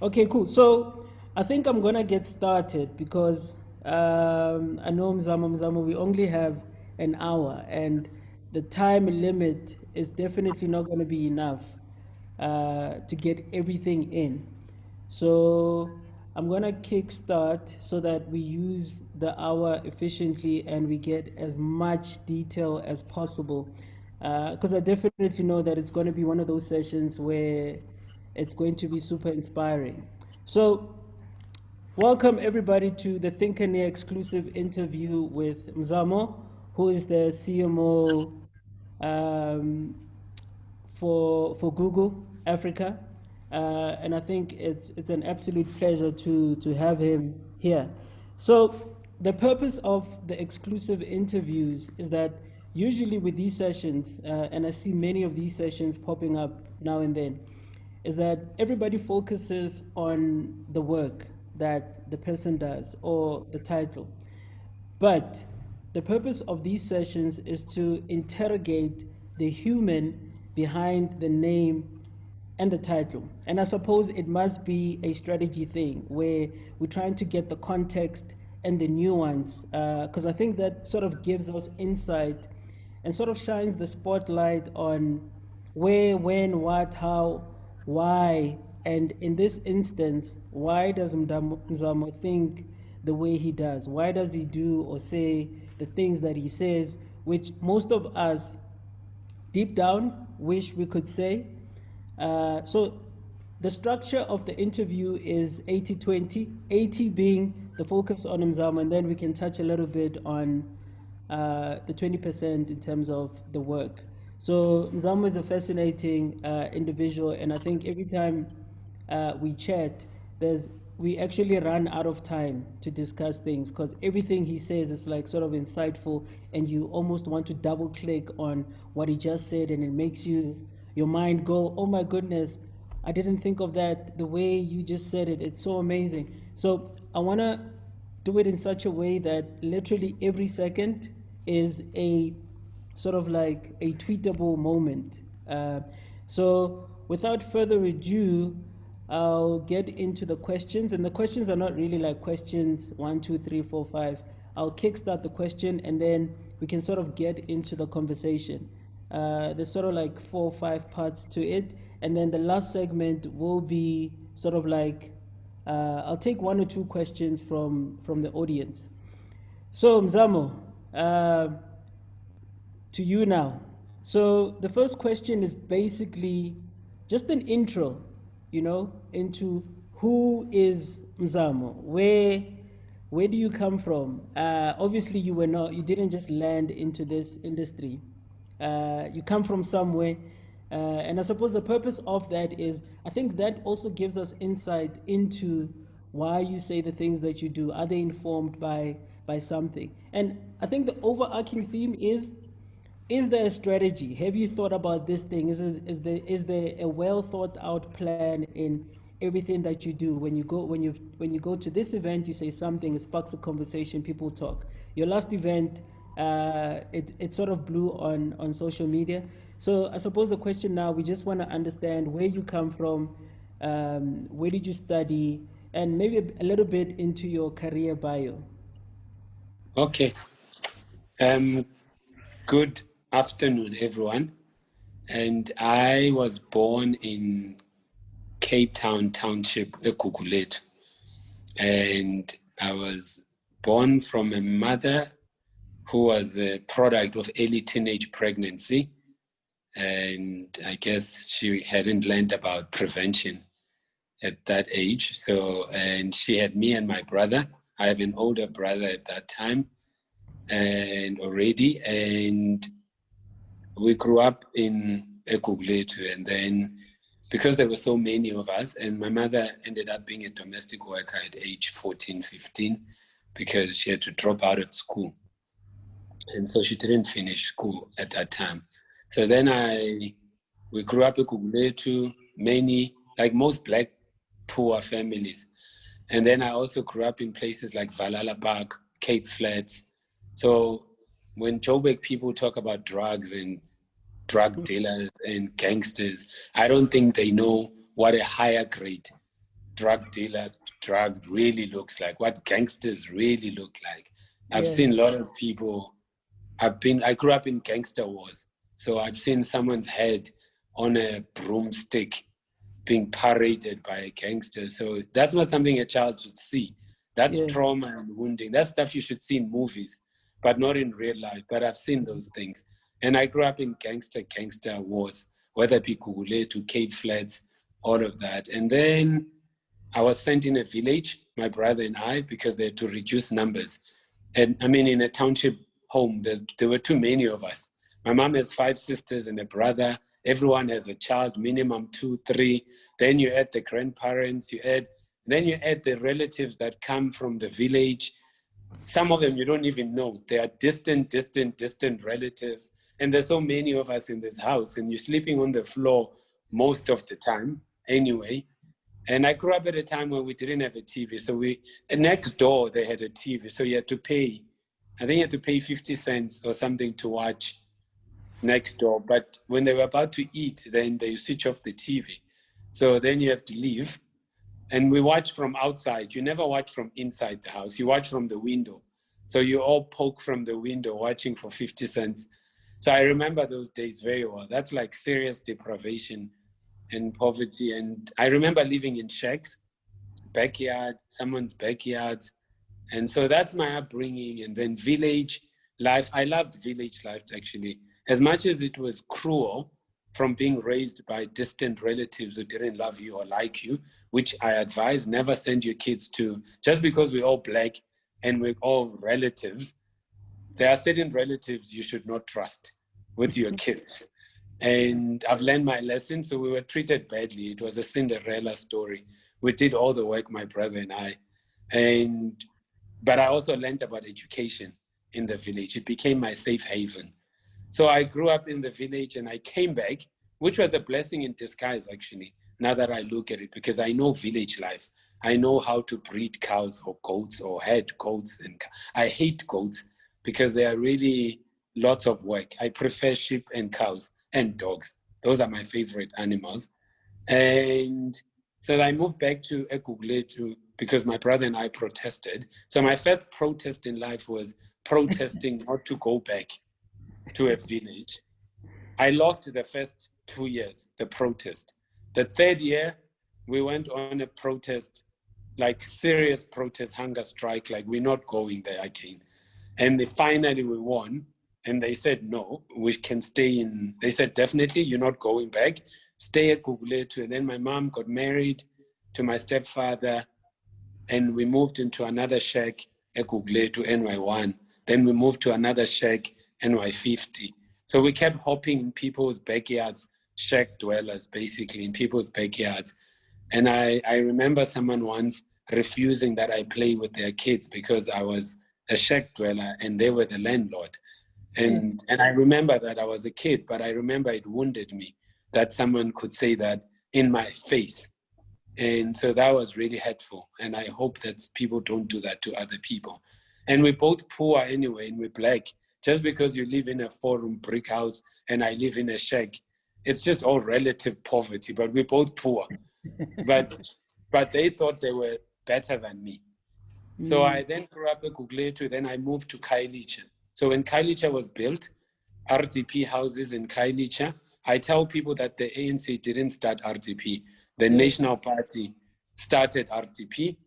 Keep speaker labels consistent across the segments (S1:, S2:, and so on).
S1: Okay, cool. So I think I'm gonna get started because I know Mzamo, we only have an hour, and the time limit is definitely not gonna be enough to get everything in. So I'm gonna kickstart so that we use the hour efficiently and we get as much detail as possible. Because I definitely know that it's going to be one of those sessions where it's going to be super inspiring. So, welcome everybody to the Thinkerneur exclusive interview with Mzamo, who is the CMO um, for Google Africa, and I think it's an absolute pleasure to have him here. So the purpose of the exclusive interviews is that usually with these sessions, and I see many of these sessions popping up now and then, is that everybody focuses on the work that the person does or the title. But the purpose of these sessions is to interrogate the human behind the name and the title. And I suppose it must be a strategy thing where we're trying to get the context and the nuance, because I think that sort of gives us insight and sort of shines the spotlight on where, when, what, how, why, and in this instance, why does Mzamo think the way he does? Why does he do or say the things that he says, which most of us deep down wish we could say? So the structure of the interview is 80-20, 80 being the focus on Mzamo, and then we can touch a little bit on the 20% in terms of the work. So Mzamo is a fascinating individual, and I think every time we chat, we actually run out of time to discuss things because everything he says is like sort of insightful, and you almost want to double click on what he just said, and it makes your mind go, "Oh my goodness, I didn't think of that. The way you just said it, it's so amazing." So I want to do it in such a way that literally every second is a sort of like a tweetable moment. So without further ado, I'll get into the questions, and the questions are not really like questions one, two, three, four, five. I'll kickstart the question, and then we can sort of get into the conversation. There's sort of like 4 or 5 parts to it, and then the last segment will be sort of like I'll take 1 or 2 questions from the audience. So Mzamo, uh, to you now. So the first question is basically just an intro, into who is Mzamo. Where do you come from? Obviously, you didn't just land into this industry. You come from somewhere, and I suppose the purpose of that is, I think that also gives us insight into why you say the things that you do. Are they informed by something? And I think the overarching theme is there a strategy? Have you thought about this thing? Is there a well thought out plan in everything that you do? When you go to this event, you say something, it sparks a conversation, people talk. Your last event, it sort of blew on social media. So I suppose the question now, we just want to understand where you come from, where did you study, and maybe a little bit into your career bio.
S2: Okay. Good afternoon, everyone. And I was born in Cape Town Township, Egugulethu. And I was born from a mother who was a product of early teenage pregnancy. And I guess she hadn't learned about prevention at that age. And she had me and my brother. I have an older brother at that time and we grew up in Egugulethu, and then because there were so many of us, and my mother ended up being a domestic worker at age 14, 15, because she had to drop out of school. And so she didn't finish school at that time. So then we grew up in Egugulethu, many, like most Black poor families. And then I also grew up in places like Valhalla Park, Cape Flats. So when Joburg people talk about drugs and drug dealers and gangsters, I don't think they know what a higher grade drug dealer, drug really looks like, what gangsters really look like. I've
S1: Yeah.
S2: seen a lot of people. I grew up in gangster wars. So I've seen someone's head on a broomstick being paraded by a gangster. So that's not something a child should see. That's
S1: Yeah.
S2: trauma and wounding. That's stuff you should see in movies, but not in real life. But I've seen those things. And I grew up in gangster wars, whether it be Guguletu, Cape Flats, all of that. And then I was sent in a village, my brother and I, because they had to reduce numbers. And I mean, in a township home, there were too many of us. My mom has 5 sisters and a brother. Everyone has a child, minimum 2, 3. Then you add the grandparents, then you add the relatives that come from the village. Some of them you don't even know. They are distant relatives. And there's so many of us in this house, and you're sleeping on the floor most of the time anyway. And I grew up at a time when we didn't have a TV. So next door, they had a TV. So you had to pay, I think you had to pay 50 cents or something to watch next door. But when they were about to eat, then they switch off the TV. So then you have to leave. And we watch from outside. You never watch from inside the house. You watch from the window. So you all poke from the window watching for 50 cents. So I remember those days very well. That's like serious deprivation and poverty. And I remember living in shacks, someone's backyard. And so that's my upbringing. And then village life. I loved village life, actually. As much as it was cruel from being raised by distant relatives who didn't love you or like you, which I advise, never send your kids to, just because we're all Black and we're all relatives, there are certain relatives you should not trust with your kids. And I've learned my lesson. So we were treated badly. It was a Cinderella story. We did all the work, my brother and I. But I also learned about education in the village. It became my safe haven. So I grew up in the village and I came back, which was a blessing in disguise, actually, now that I look at it, because I know village life. I know how to breed cows or goats or head goats. And I hate goats because they are really lots of work. I prefer sheep and cows and dogs. Those are my favorite animals. And so I moved back to Ekugletu because my brother and I protested. So my first protest in life was protesting not to go back to a village. I lost the first 2 years, the protest. The third year, we went on a protest, like serious protest, hunger strike, like we're not going there again. And finally we won. And they said, no, we can stay in. They said, definitely, you're not going back. Stay at Guguletu. And then my mom got married to my stepfather. And we moved into another shack at Guguletu, NY1. Then we moved to another shack, NY50. So we kept hopping in people's backyards, shack dwellers, basically, in people's backyards. And I remember someone once refusing that I play with their kids because I was a shack dweller and they were the landlord. And I remember that I was a kid, but I remember it wounded me that someone could say that in my face. And so that was really hurtful. And I hope that people don't do that to other people. And we're both poor anyway, and we're Black. Just because you live in a 4-room brick house and I live in a shack, it's just all relative poverty, but we're both poor. But they thought they were better than me. So I then grew up in Guguletu, then I moved to Khayelitsha. So when Khayelitsha was built, RDP houses in Khayelitsha, I tell people that the ANC didn't start RDP. The National Party started RDP,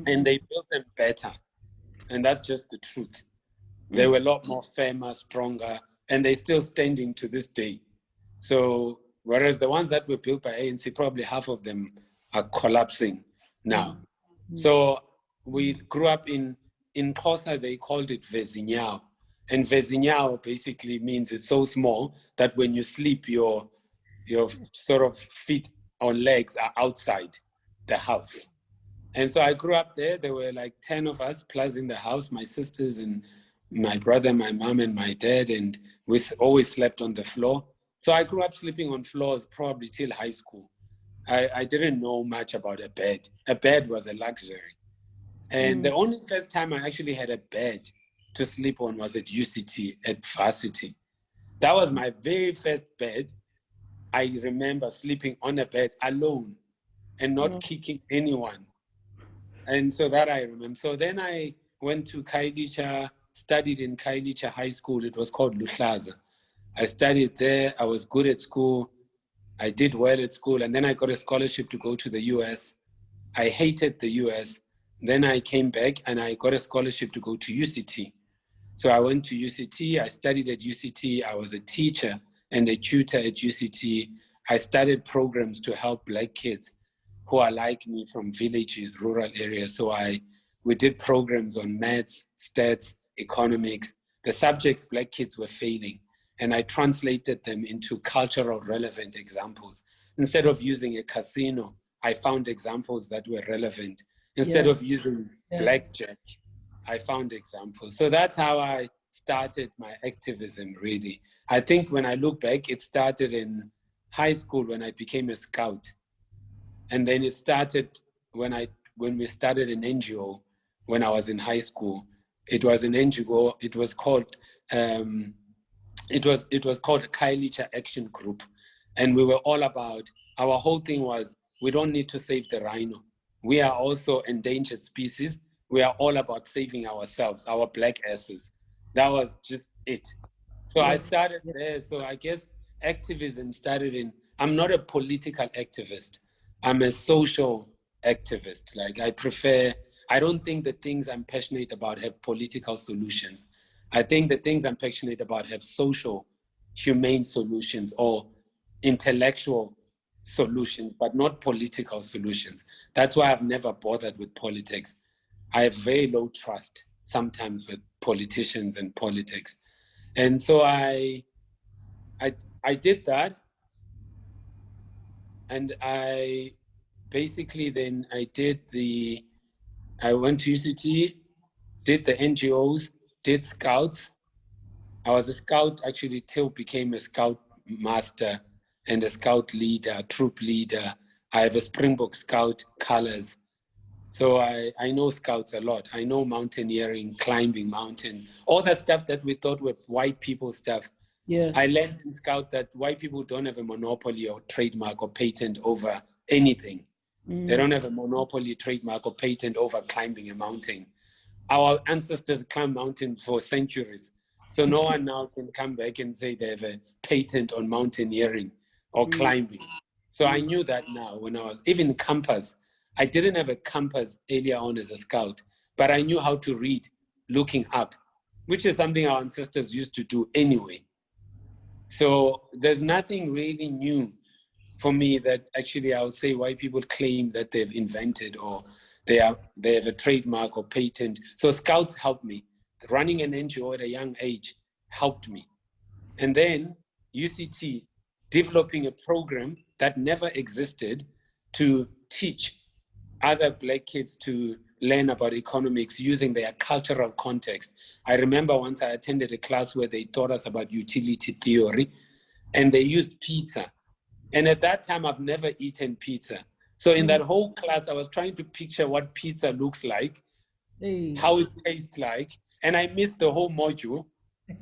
S2: and they built them better. And that's just the truth. They were a lot more firmer, stronger, and they're still standing to this day. So whereas the ones that were built by ANC, probably half of them are collapsing now. So we grew up in Xhosa, they called it Vezinyao. And Vezinyao basically means it's so small that when you sleep, your sort of feet or legs are outside the house. And so I grew up there. There were like 10 of us plus in the house, my sisters and my brother, my mom and my dad, and we always slept on the floor. So I grew up sleeping on floors probably till high school. I didn't know much about a bed. A bed was a luxury. And the only first time I actually had a bed to sleep on was at UCT, at varsity. That was my very first bed. I remember sleeping on a bed alone. and not kicking anyone. And so that I remember. So then I went to Kailicha, studied in Kailicha High School. It was called Luhlaza. I studied there. I was good at school. I did well at school. And then I got a scholarship to go to the US. I hated the US. Then I came back and I got a scholarship to go to UCT. So I went to UCT. I studied at UCT. I was a teacher and a tutor at UCT. I started programs to help Black kids who are like me from villages, rural areas. So we did programs on maths, stats, economics, the subjects Black kids were failing. And I translated them into cultural relevant examples. Instead of using a casino, I found examples that were relevant. Instead of using blackjack, I found examples. So that's how I started my activism, really. I think when I look back, it started in high school when I became a scout. And then it started when we started an NGO when I was in high school. It was an NGO. It was called Kailicha Action Group, and we were all about. Our whole thing was we don't need to save the rhino. We are also endangered species. We are all about saving ourselves, our Black asses. That was just it. So I started there. So I guess activism started in. I'm not a political activist. I'm a social activist. Like I don't think the things I'm passionate about have political solutions. I think the things I'm passionate about have social, humane solutions or intellectual solutions, but not political solutions. That's why I've never bothered with politics. I have very low trust sometimes with politicians and politics. And so I did that. And I basically then I went to UCT, did the NGOs, did scouts. I was a scout actually till became a scout master and a scout leader, troop leader. I have a Springbok scout colors. So I know scouts a lot. I know mountaineering, climbing mountains, all that stuff that we thought were white people stuff.
S1: Yeah.
S2: I learned in Scout that white people don't have a monopoly or trademark or patent over anything. They don't have a monopoly, trademark, or patent over climbing a mountain. Our ancestors climbed mountains for centuries. So no one now can come back and say they have a patent on mountaineering or climbing. So I knew that now when I was, even compass. I didn't have a compass earlier on as a scout, but I knew how to read looking up, which is something our ancestors used to do anyway. So there's nothing really new for me that actually I would say white people claim that they've invented or they have a trademark or patent. So scouts helped me. Running an NGO at a young age helped me. And then UCT developing a program that never existed to teach other Black kids to learn about economics using their cultural context. I remember once I attended a class where they taught us about utility theory and they used pizza. And at that time, I've never eaten pizza. So in that whole class, I was trying to picture what pizza looks like, how it tastes like, and I missed the whole module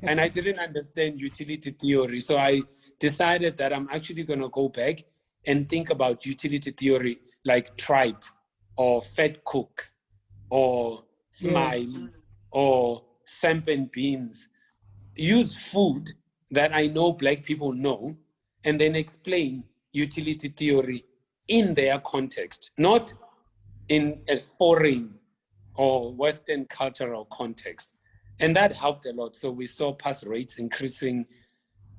S2: and I didn't understand utility theory. So I decided that I'm actually going to go back and think about utility theory like tribe or fat cooks or smile or samp and beans. Use food that I know Black people know and then explain utility theory in their context, not in a foreign or Western cultural context. And that helped a lot. So we saw pass rates increasing.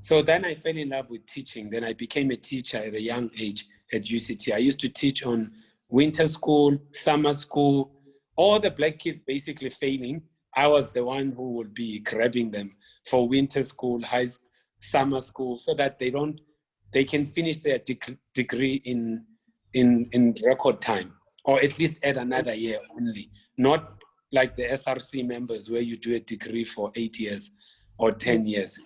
S2: So then I fell in love with teaching. Then I became a teacher at a young age at UCT. I used to teach on winter school, summer school, all the Black kids basically failing. I was the one who would be grabbing them for winter school, summer school, so that they can finish their degree in record time, or at least add another year only. Not like the SRC members where you do a degree for 8 years or 10 years.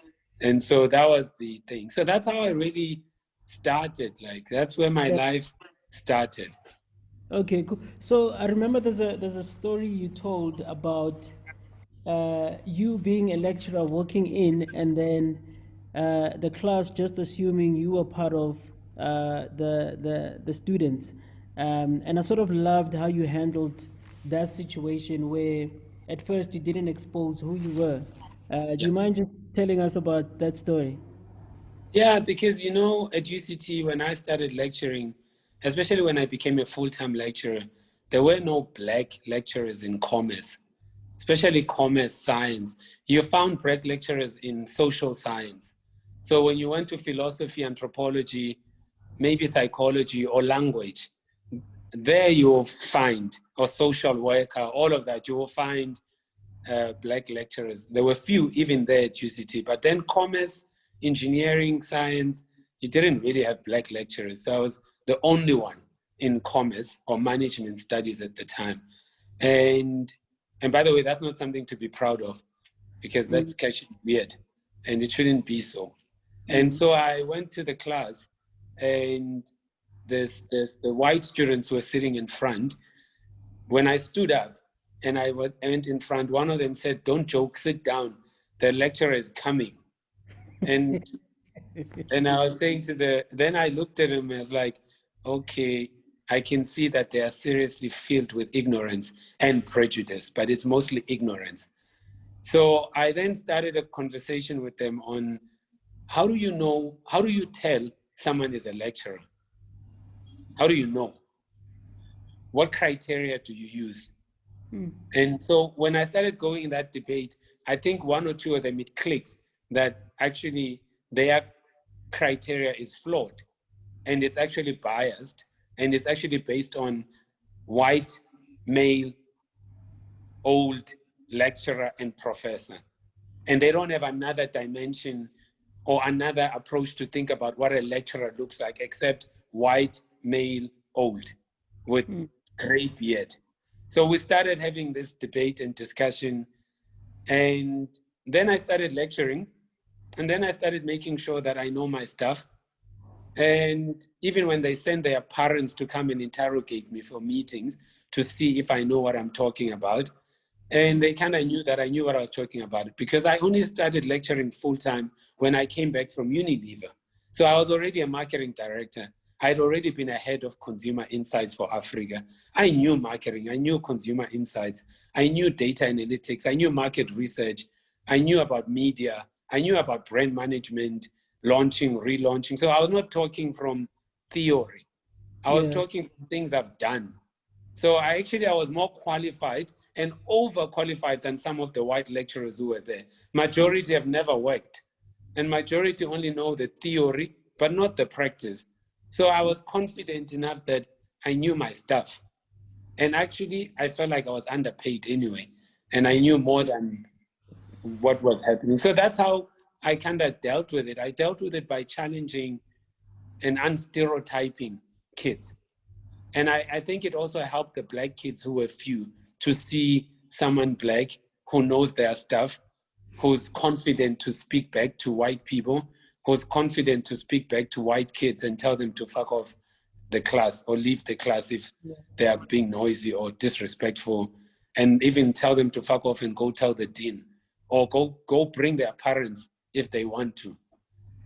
S2: And so that was the thing. So that's how I really started. Like that's where my life started.
S1: Okay, cool. So I remember there's a story you told about you being a lecturer walking in, and then the class just assuming you were part of the students. And I sort of loved how you handled that situation where at first you didn't expose who you were. Do
S2: Yeah.
S1: you mind just telling us about that story?
S2: Yeah, because at UCT, when I started lecturing, especially when I became a full-time lecturer, there were no black lecturers in commerce, especially commerce science. You found black lecturers in social science. So when you went to philosophy, anthropology, maybe psychology or language, there you will find, or social worker, all of that, you will find black lecturers. There were few even there at UCT, but then commerce, engineering, science, you didn't really have black lecturers. So I was the only one in commerce or management studies at the time. And by the way, that's not something to be proud of, because
S1: Mm,
S2: that's actually weird and it shouldn't be so. And
S1: mm.
S2: so I went to the class, and there's the white students were sitting in front. When I stood up and I went in front, one of them said, "Don't joke, sit down. The lecturer is coming." And I was saying then I looked at him and I was like, okay, I can see that they are seriously filled with ignorance and prejudice, but it's mostly ignorance. So I then started a conversation with them on how do you tell someone is a lecturer? How do you know? What criteria do you use? And so when I started going in that debate, I think one or two of them, it clicked that actually their criteria is flawed and it's actually biased and it's actually based on white, male, old lecturer and professor. And they don't have another dimension or another approach to think about what a lecturer looks like except white, male, old with gray beard. So we started having this debate and discussion, and then I started lecturing, and then I started making sure that I know my stuff. And even when they send their parents to come and interrogate me for meetings to see if I know what I'm talking about, and they kind of knew that I knew what I was talking about, because I only started lecturing full time when I came back from Unilever. So I was already a marketing director. I had already been a head of consumer insights for Africa. I knew marketing, I knew consumer insights, I knew data analytics, I knew market research, I knew about media, I knew about brand management, launching, relaunching. So I was not talking from theory. I was
S1: Yeah,
S2: talking from things I've done. So I was more qualified and overqualified than some of the white lecturers who were there. Majority have never worked, and majority only know the theory, but not the practice. So I was confident enough that I knew my stuff. And actually, I felt like I was underpaid anyway, and I knew more than what was happening. So that's how I kind of dealt with it. I dealt with it by challenging and unstereotyping kids. And I think it also helped the black kids who were few to see someone black who knows their stuff, who's confident to speak back to white people, who's confident to speak back to white kids and tell them to fuck off the class or leave the class if they are being noisy or disrespectful, and even tell them to fuck off and go tell the dean, or go bring their parents if they want to.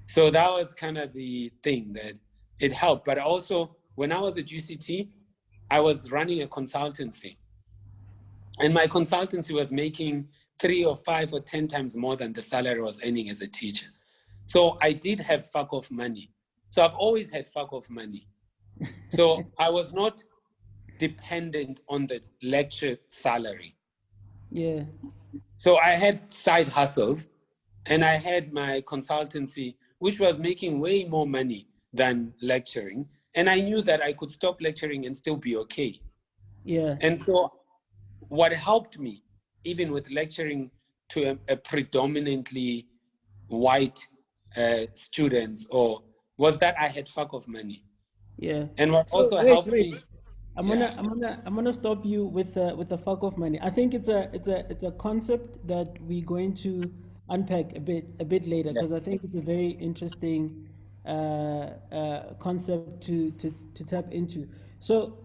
S2: So that was kind of the thing that it helped. But also, when I was at UCT, I was running a consultancy, and my consultancy was making 3 or 5 or 10 times more than the salary I was earning as a teacher. So I did have fuck off money. So I've always had fuck off money. So I was not dependent on the lecture salary.
S1: yeah,
S2: So I had side hustles, and I had my consultancy, which was making way more money than lecturing. And I knew that I could stop lecturing and still be okay.
S1: yeah,
S2: And so what helped me, even with lecturing to a predominantly white students, was that I had fuck off money.
S1: yeah.
S2: And what
S1: So
S2: also
S1: wait,
S2: helped
S1: wait.
S2: me, yeah,
S1: I'm gonna stop you with the fuck off money. I think it's a concept that we're going to unpack a bit later,
S2: yeah,
S1: because I think it's a very interesting concept to tap into. So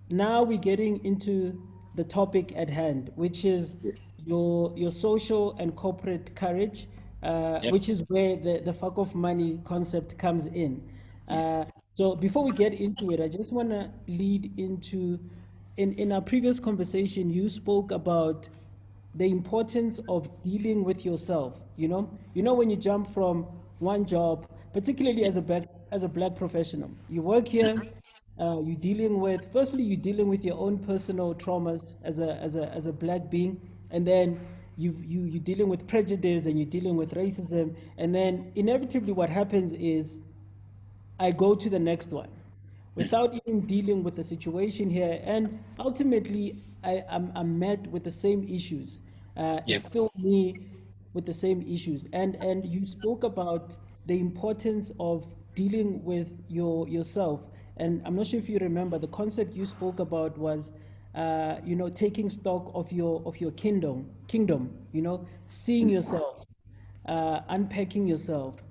S1: now we're getting into the topic at hand, which is
S2: yeah,
S1: your social and corporate courage,
S2: yeah,
S1: which is where the fuck off money concept comes in.
S2: yes,
S1: So before we get into it, I just want to lead into, in our previous conversation, you spoke about the importance of dealing with yourself. When you jump from one job, particularly as a black professional, you work here, you're dealing with your own personal traumas as a black being, and then you're dealing with prejudice, and you're dealing with racism, and then inevitably what happens is I go to the next one without even dealing with the situation here. And ultimately, I'm met with the same issues. It's
S2: Yep.
S1: still me with the same issues. And you spoke about the importance of dealing with yourself. And I'm not sure if you remember, the concept you spoke about was, taking stock of your kingdom, seeing yourself, unpacking yourself,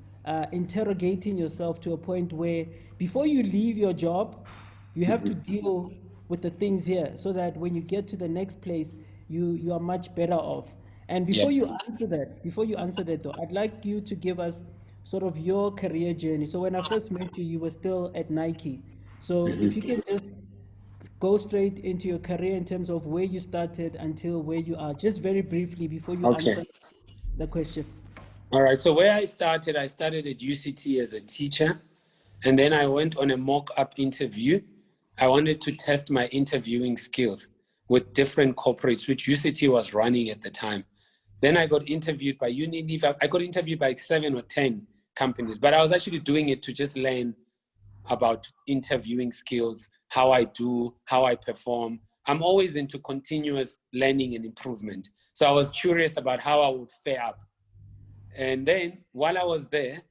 S1: interrogating yourself to a point where before you leave your job, you have to deal with the things here so that when you get to the next place, you are much better off. And
S2: Yep.
S1: before you answer that though, I'd like you to give us sort of your career journey. So when I first met you, you were still at Nike. So if you can just go straight into your career in terms of where you started until where you are, just very briefly before you
S2: Okay.
S1: answer the question.
S2: All right. So where I started at UCT as a teacher, and then I went on a mock-up interview. I wanted to test my interviewing skills with different corporates, which UCT was running at the time. Then I got interviewed by Unilever. I got interviewed by 7 or 10 companies, but I was actually doing it to just learn about interviewing skills, how I do, how I perform. I'm always into continuous learning and improvement. So I was curious about how I would fare up. And then while I was there,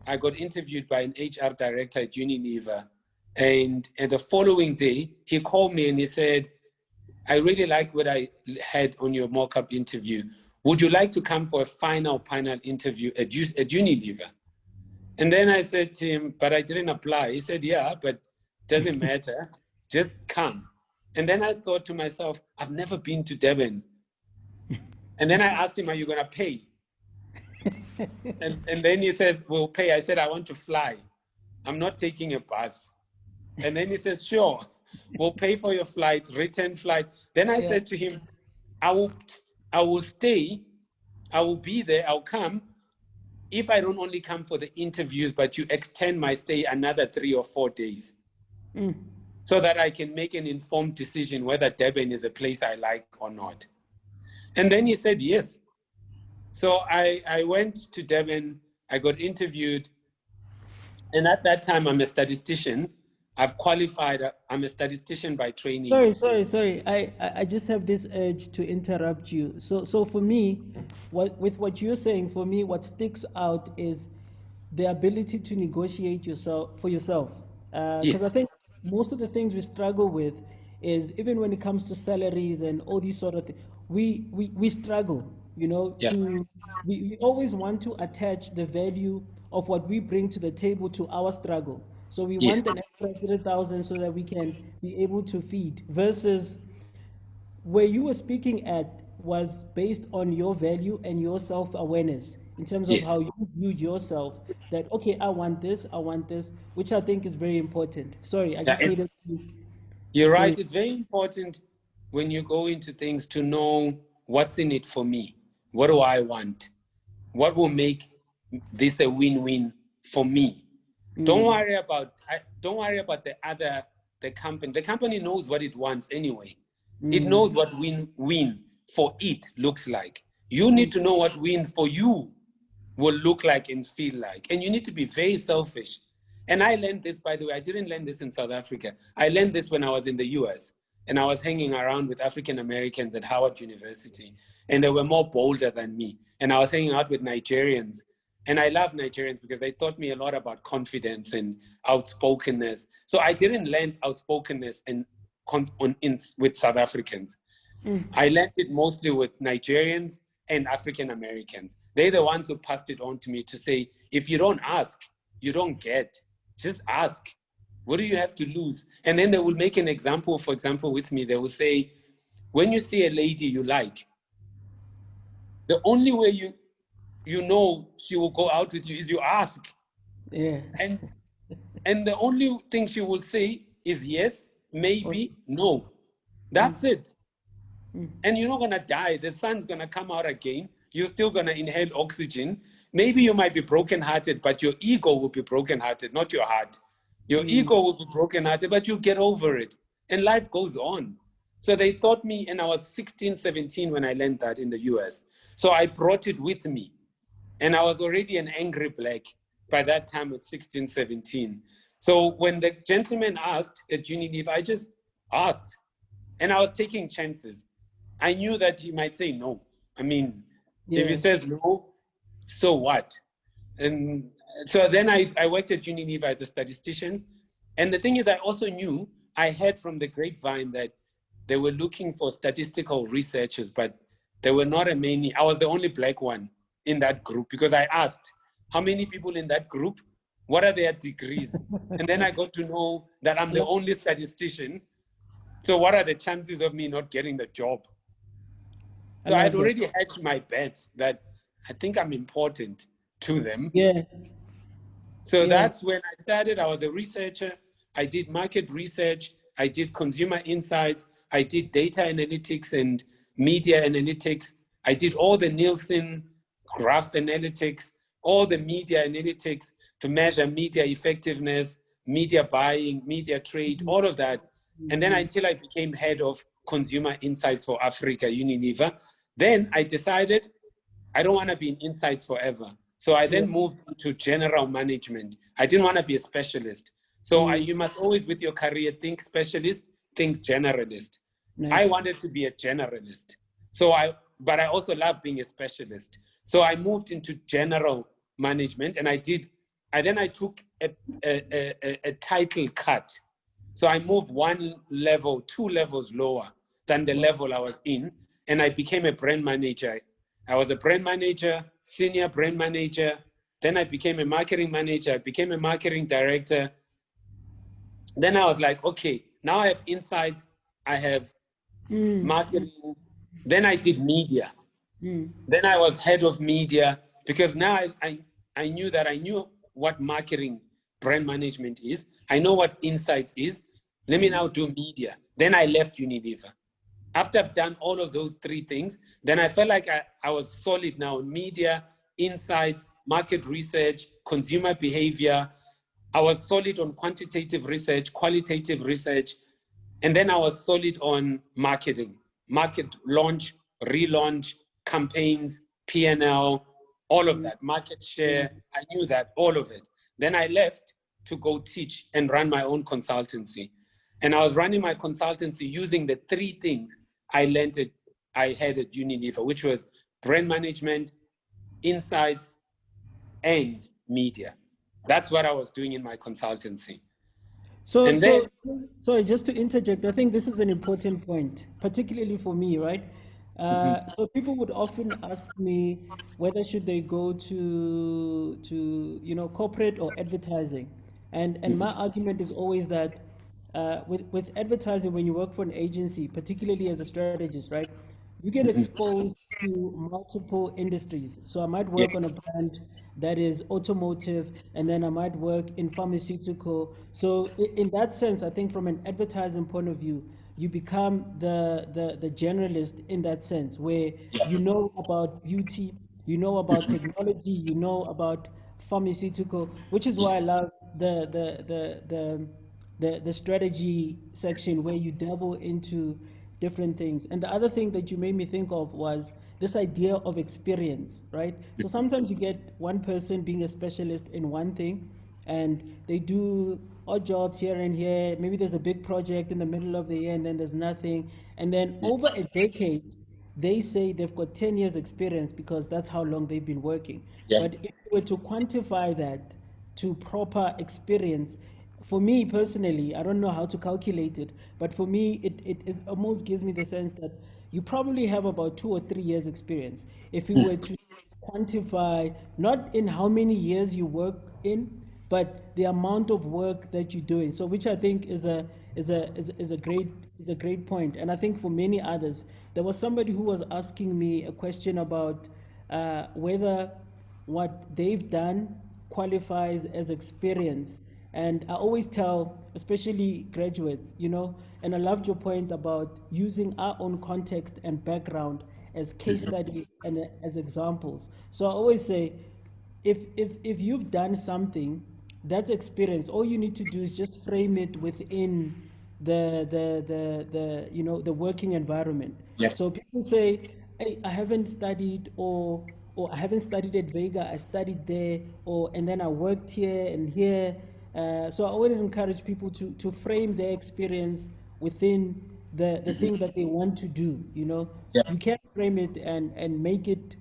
S2: I got interviewed by an HR director at Unilever. And the following day, he called me and he said, I really like what I had on your mock-up interview. Would you like to come for a final panel interview at Unilever? And then I said to him, but I didn't apply. He said, yeah, but doesn't matter. Just come. And then I thought to myself, I've never been to Durban. And then I asked him, are you going to pay? And then he says, we'll pay. I said, I want to fly. I'm not taking a bus. And then he says, sure, we'll pay for your flight, return flight. Then I said to him, I will stay. I will be there. I'll come. If I don't only come for the interviews, but you extend my stay another 3 or 4 days so that I can make an informed decision whether Durban is a place I like or not. And then he said, yes. So I went to Durban. I got interviewed. And at that time, I'm a statistician. I've qualified. I'm a statistician by training.
S1: Sorry. I just have this urge to interrupt you. So for me, what you're saying, for me, what sticks out is the ability to negotiate yourself. Because I
S2: Yes,
S1: think most of the things we struggle with is, even when it comes to salaries and all these sort of things, we struggle,
S2: yeah,
S1: we always want to attach the value of what we bring to the table to our struggle. So we
S2: yes,
S1: want an extra 3,000 so that we can be able to feed, versus where you were speaking at was based on your value and your self-awareness in terms of how
S2: yes.
S1: you view yourself, that okay, I want this, which I think is very important. Sorry, I
S2: Yeah,
S1: just needed to
S2: you're
S1: say.
S2: right. It's very important when you go into things to know what's in it for me. What do I want? What will make this a win-win for me? Don't worry about the company. The company knows what it wants anyway. It knows what win-win for it looks like. You need to know what win for you will look like and feel like. And you need to be very selfish. And I learned this, by the way, I didn't learn this in South Africa. I learned this when I was in the US and I was hanging around with African Americans at Howard University, and they were more bolder than me. And I was hanging out with Nigerians. And I love Nigerians because they taught me a lot about confidence and outspokenness. So I didn't learn outspokenness with South Africans. I learned it mostly with Nigerians and African Americans. They're the ones who passed it on to me to say, if you don't ask, you don't get. Just ask. What do you have to lose? And then they will make an example, for example, with me. They will say, when you see a lady you like, the only way you know she will go out with you is you ask.
S1: Yeah.
S2: And And the only thing she will say is yes, maybe, no. That's it. And you're not going to die. The sun's going to come out again. You're still going to inhale oxygen. Maybe you might be brokenhearted, but your ego will be brokenhearted, not your heart. Your ego will be brokenhearted, but you get over it. And life goes on. So they taught me, and I was 16, 17 when I learned that in the US. So I brought it with me. And I was already an angry black by that time at 16, 17. So when the gentleman asked at Unilever, I just asked. And I was taking chances. I knew that he might say no. I mean, if he says no, so what? And so then I worked at Unilever as a statistician. And the thing is, I also knew, I heard from the grapevine that they were looking for statistical researchers, but there were not a many. I was the only black one in that group because I asked, how many people in that group? What are their degrees? And then I got to know that I'm the only statistician. So what are the chances of me not getting the job? So I had already hedged my bets that I think I'm important to them. So that's when I started. I was a researcher. I did market research. I did consumer insights. I did data analytics and media analytics. I did all the Nielsen graph analytics, all the media analytics to measure media effectiveness, media buying, media trade, all of that. And then until I became head of consumer insights for Africa, Unilever, then I decided I don't want to be in insights forever. So I then moved to general management. I didn't want to be a specialist. So you must always, with your career, think specialist, think generalist. I wanted to be a generalist. But I also love being a specialist. So I moved into general management, and I took a title cut. So I moved one level, 2 levels lower than the level I was in, and I became a brand manager. I was a brand manager, senior brand manager. Then I became a marketing manager. I became a marketing director. Then I was like, okay, now I have insights. I have marketing. Then I did media. Then I was head of media because now I knew that I knew what marketing brand management is. I know what insights is. Let me now do media. Then I left Unilever. After I've done all of those 3 things, then I felt like I was solid now in media, insights, market research, consumer behavior. I was solid on quantitative research, qualitative research, and then I was solid on marketing, market launch, relaunch, campaigns, P&L, all of that, market share. I knew that, all of it. Then I left to go teach and run my own consultancy. And I was running my consultancy using the 3 things I had at Unilever, which was brand management, insights, and media. That's what I was doing in my consultancy.
S1: So just to interject, I think this is an important point, particularly for me, right? So people would often ask me whether should they go to corporate or advertising, and my argument is always that with advertising, when you work for an agency, particularly as a strategist, right, you get exposed to multiple industries. So I might work on a brand that is automotive, and then I might work in pharmaceutical. So in that sense, I think from an advertising point of view, you become the generalist in that sense, where you know about beauty, you know about technology, you know about pharmaceutical, which is why I love the strategy section where you dabble into different things. And the other thing that you made me think of was this idea of experience, right? So sometimes you get one person being a specialist in one thing, and they do odd jobs here and here. Maybe there's a big project in the middle of the year, and then there's nothing. And then over a decade, they say they've got 10 years experience because that's how long they've been working. But if you were to quantify that to proper experience, for me personally, I don't know how to calculate it, but for me, it almost gives me the sense that you probably have about 2 or 3 years experience. If you were to quantify, not in how many years you work in, but the amount of work that you're doing. So, which I think is a great point. And I think for many others, there was somebody who was asking me a question about whether what they've done qualifies as experience And I always tell, especially graduates, you know, and I loved your point about using our own context and background as case studies and as examples. So I always say, if you've done something that's experience, all you need to do is just frame it within the you know, the working environment.
S2: Yeah.
S1: So people say, hey, I haven't studied, or I haven't studied at Vega, I studied there, or and then I worked here and here. So I always encourage people to frame their experience within the thing that they want to do. You know,
S2: Yeah.
S1: you can't frame it and make it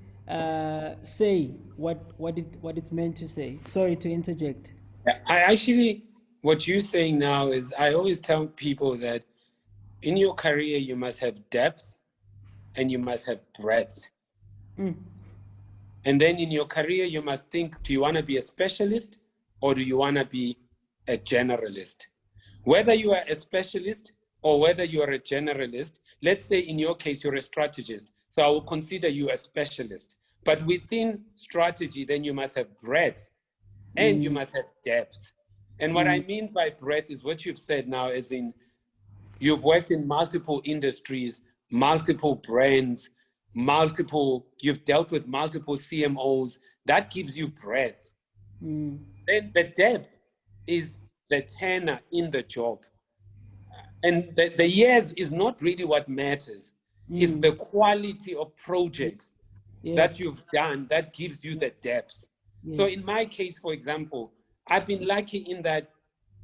S1: say what it's meant to say. Sorry to interject.
S2: Yeah. I actually, what you're saying now is, I always tell people that in your career, you must have depth and you must have breadth. And then in your career, you must think, do you want to be a specialist or do you want to be a generalist? Whether you are a specialist or whether you are a generalist, let's say in your case, you're a strategist. So I will consider you a specialist. But within strategy, then you must have breadth and you must have depth. And what I mean by breadth is what you've said now, as in you've worked in multiple industries, multiple brands, you've dealt with multiple CMOs. That gives you breadth. Then the depth is the tenure in the job. And the years is not really what matters. It's the quality of projects that
S1: Yes.
S2: you've done that gives you the depth. So
S1: Yes.
S2: in my case, for example, I've been lucky in that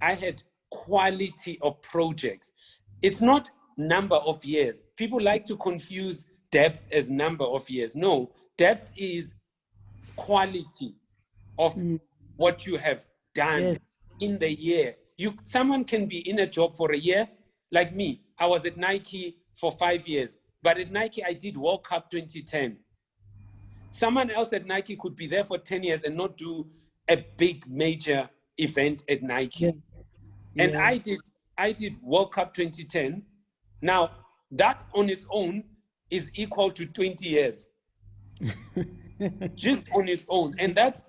S2: I had quality of projects. It's not number of years. People like to confuse depth as number of years. No, depth is quality of what you have done
S1: Yes.
S2: in the year. Someone can be in a job for a year, like me. I was at Nike for 5 years, but at Nike I did World Cup 2010. Someone else at Nike could be there for 10 years and not do a big major event at
S1: Yeah.
S2: Nike. And
S1: Yeah.
S2: I did World Cup 2010. Now, that on its own is equal to 20 years, just on its own. And that's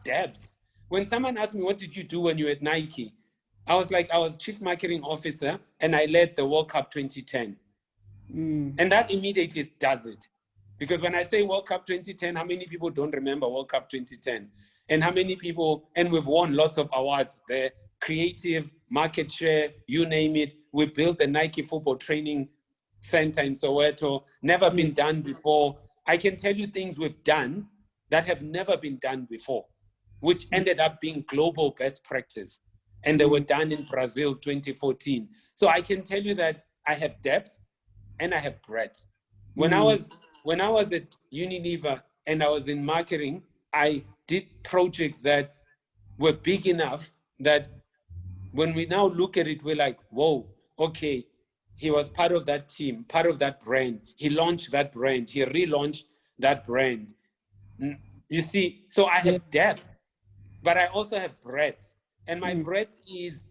S2: depth. When someone asked me, what did you do when you were at Nike? I was like, I was chief marketing officer and I led the World Cup 2010. And that immediately does it. Because when I say World Cup 2010, how many people don't remember World Cup 2010? And how many people, and we've won lots of awards there, creative, market share, you name it. We built the Nike football training center in Soweto, never been done before. I can tell you things we've done that have never been done before, which ended up being global best practice. And they were done in Brazil 2014. So I can tell you that I have depth and I have breadth. When I was at Unilever and I was in marketing, I did projects that were big enough that when we now look at it, we're like, whoa, okay, he was part of that team, part of that brand. He launched that brand. He relaunched that brand. You see, so I
S1: Yeah.
S2: have depth, but I also have breadth. And my breadth is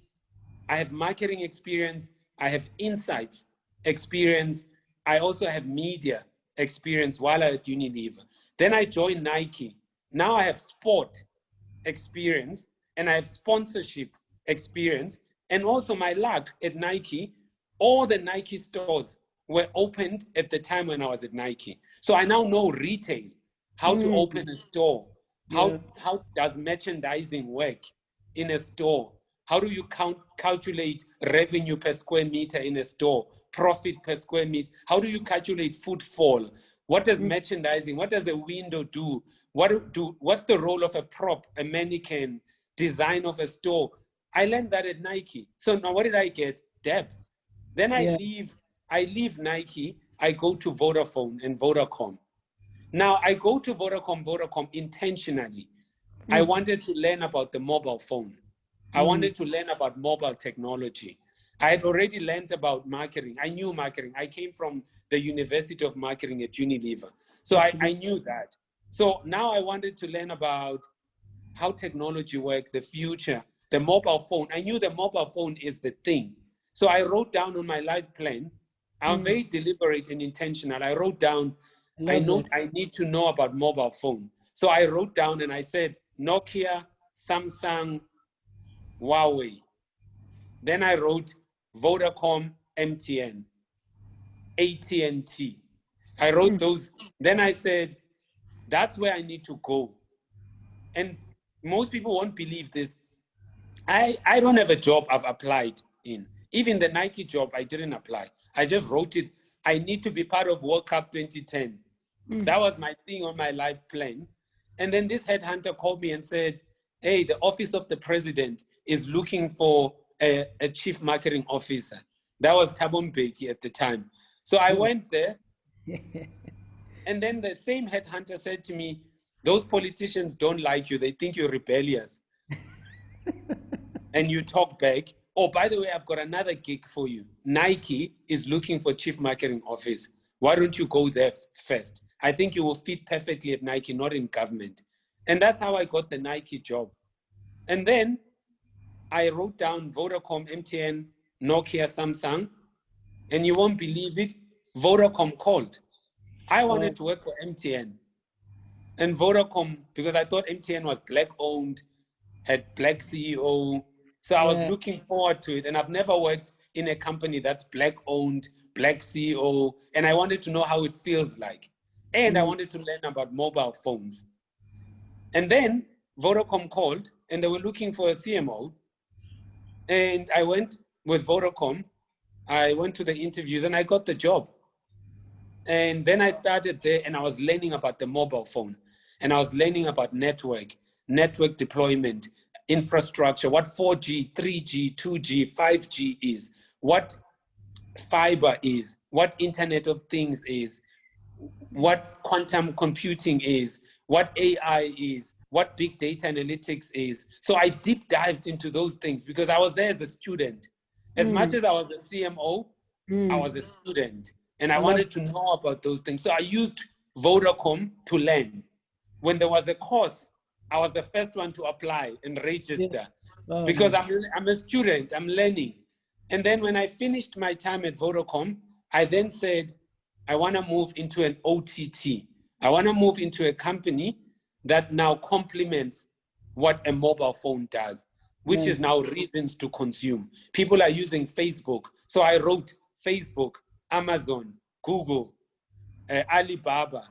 S2: I have marketing experience, I have insights experience, I also have media experience while I at Unilever. Then I joined Nike. Now I have sport experience and I have sponsorship experience. And also my luck at Nike, all the Nike stores were opened at the time when I was at Nike. So I now know retail, how to open a store,
S1: Yeah.
S2: how does merchandising work in a store? How do you calculate revenue per square meter in a store, profit per square meter? How do you calculate footfall? What does merchandising, what does a window do? What's the role of a prop, a mannequin, design of a store? I learned that at Nike. So now what did I get? Depth. Then I
S1: Yeah.
S2: leave Nike, I go to Vodafone and Vodacom. Now I go to Vodacom intentionally. I wanted to learn about the mobile phone. I wanted to learn about mobile technology. I had already learned about marketing. I knew marketing. I came from the University of Marketing at Unilever. So I
S1: Absolutely.
S2: knew that. So now I wanted to learn about how technology works, the future, the mobile phone. I knew the mobile phone is the thing. So I wrote down on my life plan, I'm very deliberate and intentional. I wrote down,
S1: I love that.
S2: I need to know about mobile phone. So I wrote down and I said, Nokia, Samsung, Huawei. Then I wrote Vodacom, MTN, AT&T. I wrote those. Then I said, that's where I need to go. And most people won't believe this. I don't have a job I've applied in. Even the Nike job, I didn't apply. I just wrote it. I need to be part of World Cup 2010. That was my thing on my life plan. And then this headhunter called me and said, hey, the office of the president is looking for a chief marketing officer. That was Thabo Mbeki at the time. So I went there. And then the same headhunter said to me, those politicians don't like you. They think you're rebellious. And you talk back. Oh, by the way, I've got another gig for you. Nike is looking for chief marketing office. Why don't you go there first? I think you will fit perfectly at Nike, not in government. And that's how I got the Nike job. And then I wrote down Vodacom, MTN, Nokia, Samsung. And you won't believe it, Vodacom called. I wanted to work for MTN. And Vodacom, because I thought MTN was black-owned, had black CEO. So I was looking forward to it. And I've never worked in a company that's black-owned, black CEO. And I wanted to know how it feels like. And I wanted to learn about mobile phones. And then Vodacom called, and they were looking for a CMO. And I went with Vodacom. I went to the interviews, and I got the job. And then I started there, and I was learning about the mobile phone. And I was learning about network deployment, infrastructure, what 4G, 3G, 2G, 5G is, what fiber is, what Internet of Things is, what quantum computing is, what AI is, what big data analytics is. So I deep dived into those things because I was there as a student. As much as I was a CMO, I was a student. And I wanted to know about those things. So I used Vodacom to learn. When there was a course, I was the first one to apply and register because I'm a student, I'm learning. And then when I finished my time at Vodacom, I then said, I want to move into an OTT. I want to move into a company that now complements what a mobile phone does, which is now reasons to consume. People are using Facebook. So I wrote Facebook, Amazon, Google, Alibaba.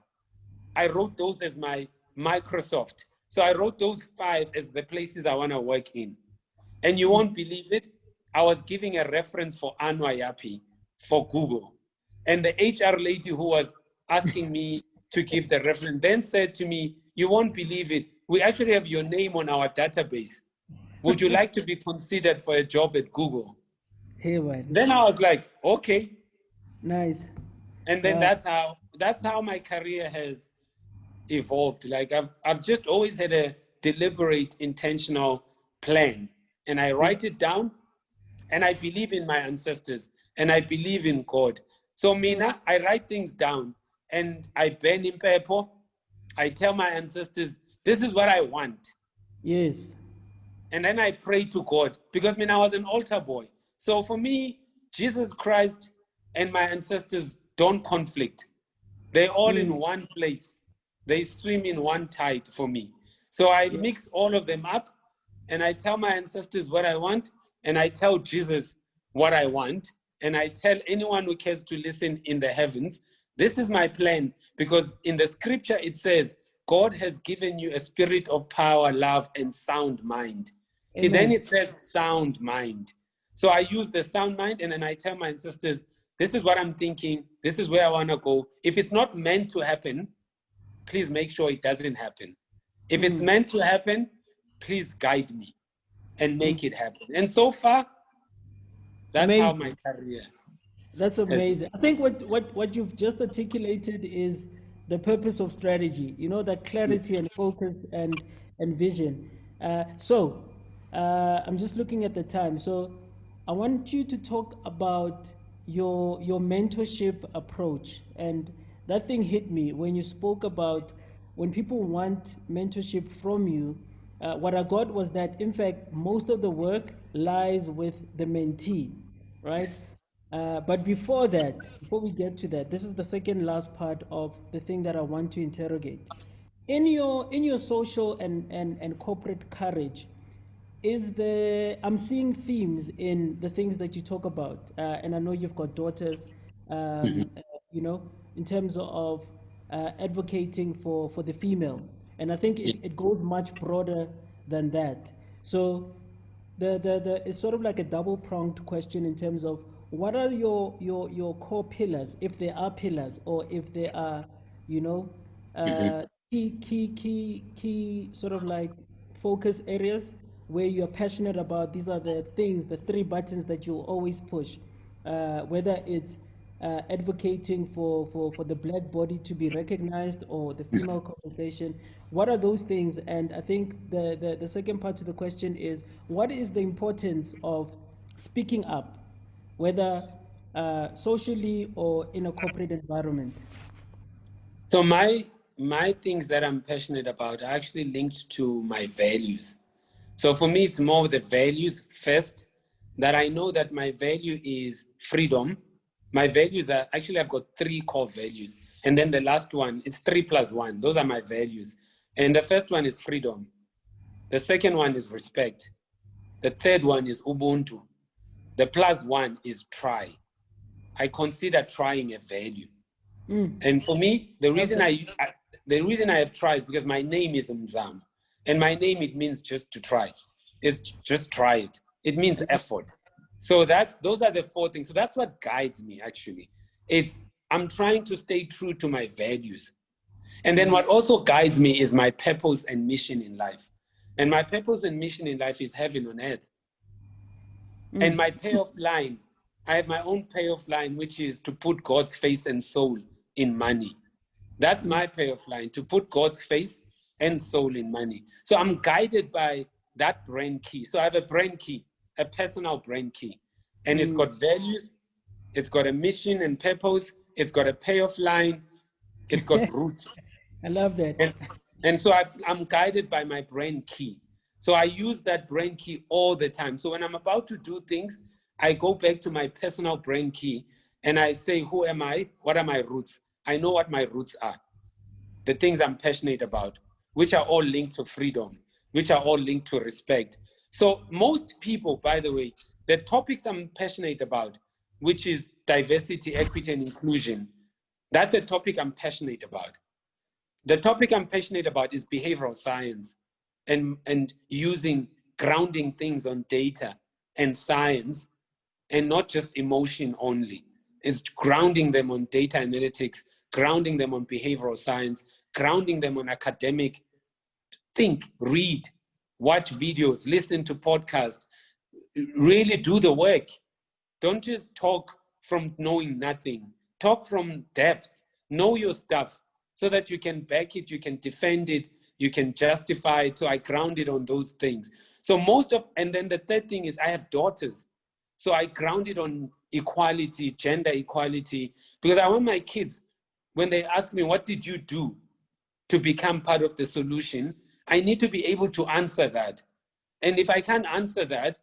S2: I wrote those as my Microsoft. So I wrote those 5 as the places I want to work in. And you won't believe it. I was giving a reference for Anwar Yapi for Google. And the HR lady who was asking me to give the reference then said to me, you won't believe it. We actually have your name on our database. Would you like to be considered for a job at Google?
S1: Hey, man.
S2: Then I was like, okay.
S1: Nice.
S2: And then that's how my career has evolved. Like I've just always had a deliberate, intentional plan, and I write it down, and I believe in my ancestors, and I believe in God. So Mina, I write things down, and I burn in paper. I tell my ancestors, this is what I want.
S1: Yes.
S2: And then I pray to God, because Mina, I was an altar boy. So for me, Jesus Christ and my ancestors don't conflict. They're all in one place. They swim in one tide for me. So I mix all of them up, and I tell my ancestors what I want, and I tell Jesus what I want, and I tell anyone who cares to listen in the heavens, this is my plan, because in the scripture it says, God has given you a spirit of power, love, and sound mind. And then it says sound mind. So I use the sound mind, and then I tell my ancestors, this is what I'm thinking. This is where I want to go. If it's not meant to happen, please make sure it doesn't happen. If it's meant to happen, please guide me and make it happen. And so far, that's how my career.
S1: That's amazing. I think what you've just articulated is the purpose of strategy. You know, that clarity and focus and vision. I'm just looking at the time. So I want you to talk about your mentorship approach, and that thing hit me when you spoke about when people want mentorship from you. What I got was that, in fact, most of the work lies with the mentee, right?
S2: Yes.
S1: But before that, before we get to that, this is the second last part of the thing that I want to interrogate. In your social and corporate courage, I'm seeing themes in the things that you talk about, and I know you've got daughters, you know, in terms of advocating for the female, and I think
S2: Yeah.
S1: it goes much broader than that. So it's sort of like a double pronged question in terms of what are your core pillars, if there are pillars, or if there are, you know,
S2: Mhm.
S1: key sort of like focus areas where you're passionate about. These are the things, the three buttons that you always push, whether it's advocating for the black body to be recognized or the female compensation. What are those things? And I think the second part to the question is, what is the importance of speaking up, whether socially or in a corporate environment?
S2: So my things that I'm passionate about are actually linked to my values. So for me, it's more the values first, that I know that my value is freedom. My values are actually, I've got three core values. And then the last one, it's 3+1. Those are my values. And the first one is freedom. The second one is respect. The third one is Ubuntu. The plus one is try. I consider trying a value. And for me,
S1: Okay.
S2: the reason I have tried is because my name is Mzamo. And my name, it means just to try. It's just try it. It means effort. So those are the four things. So that's what guides me, actually. I'm trying to stay true to my values. And then what also guides me is my purpose and mission in life. And my purpose and mission in life is heaven on earth. And my payoff line, I have my own payoff line, which is to put God's face and soul in money. That's my payoff line, to put God's face and soul in money. So I'm guided by that brain key. So I have a brain key, a personal brain key. And it's got values, it's got a mission and purpose, it's got a payoff line, it's got roots.
S1: I love that.
S2: And so I'm guided by my brain key. So I use that brain key all the time. So when I'm about to do things, I go back to my personal brain key and I say, who am I? What are my roots? I know what my roots are, the things I'm passionate about, which are all linked to freedom, which are all linked to respect. So most people, by the way, the topics I'm passionate about, which is diversity, equity, and inclusion, that's a topic I'm passionate about. The topic I'm passionate about is behavioral science and using grounding things on data and science and not just emotion only. It's grounding them on data analytics, grounding them on behavioral science, grounding them on academic. Think, read, watch videos, listen to podcasts, really do the work. Don't just talk from knowing nothing. Talk from depth. Know your stuff so that you can back it, you can defend it, you can justify it. So I ground it on those things. So and then the third thing is I have daughters. So I ground it on equality, gender equality, because I want my kids, when they ask me, what did you do to become part of the solution? I need to be able to answer that. And if I can't answer that,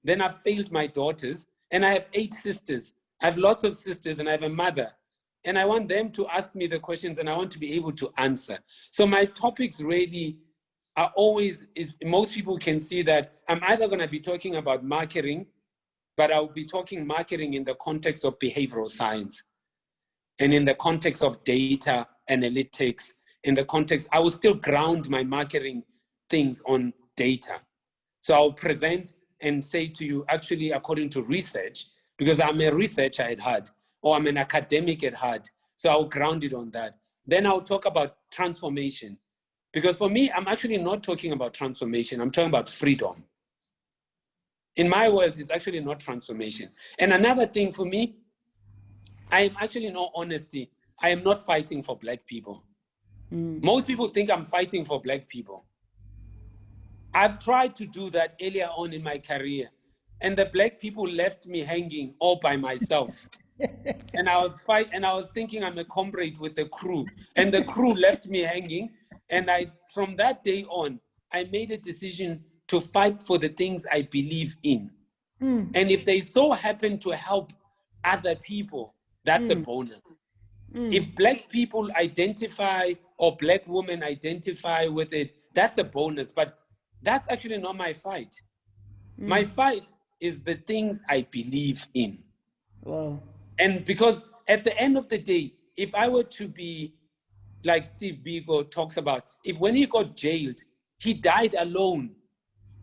S2: then I've failed my daughters. And I have 8 sisters. I have lots of sisters and I have a mother. And I want them to ask me the questions and I want to be able to answer. So my topics really are always, most people can see that I'm either going to be talking about marketing, but I'll be talking marketing in the context of behavioral science and in the context of data analytics, in the context, I will still ground my marketing things on data. So I'll present and say to you, actually, according to research, because I'm a researcher at heart, or I'm an academic at heart, so I'll ground it on that. Then I'll talk about transformation. Because for me, I'm actually not talking about transformation, I'm talking about freedom. In my world, it's actually not transformation. And another thing for me, I am actually, in all honesty, I am not fighting for Black people. Most people think I'm fighting for Black people. I've tried to do that earlier on in my career, and the Black people left me hanging all by myself. And I was thinking I'm a comrade with the crew, and the crew left me hanging. And from that day on, I made a decision to fight for the things I believe in. And if they so happen to help other people, that's a bonus. If Black people identify or Black women identify with it, that's a bonus. But that's actually not my fight. My fight is the things I believe in.
S1: Wow.
S2: And because at the end of the day, if I were to be like Steve Biko talks about, if when he got jailed, he died alone.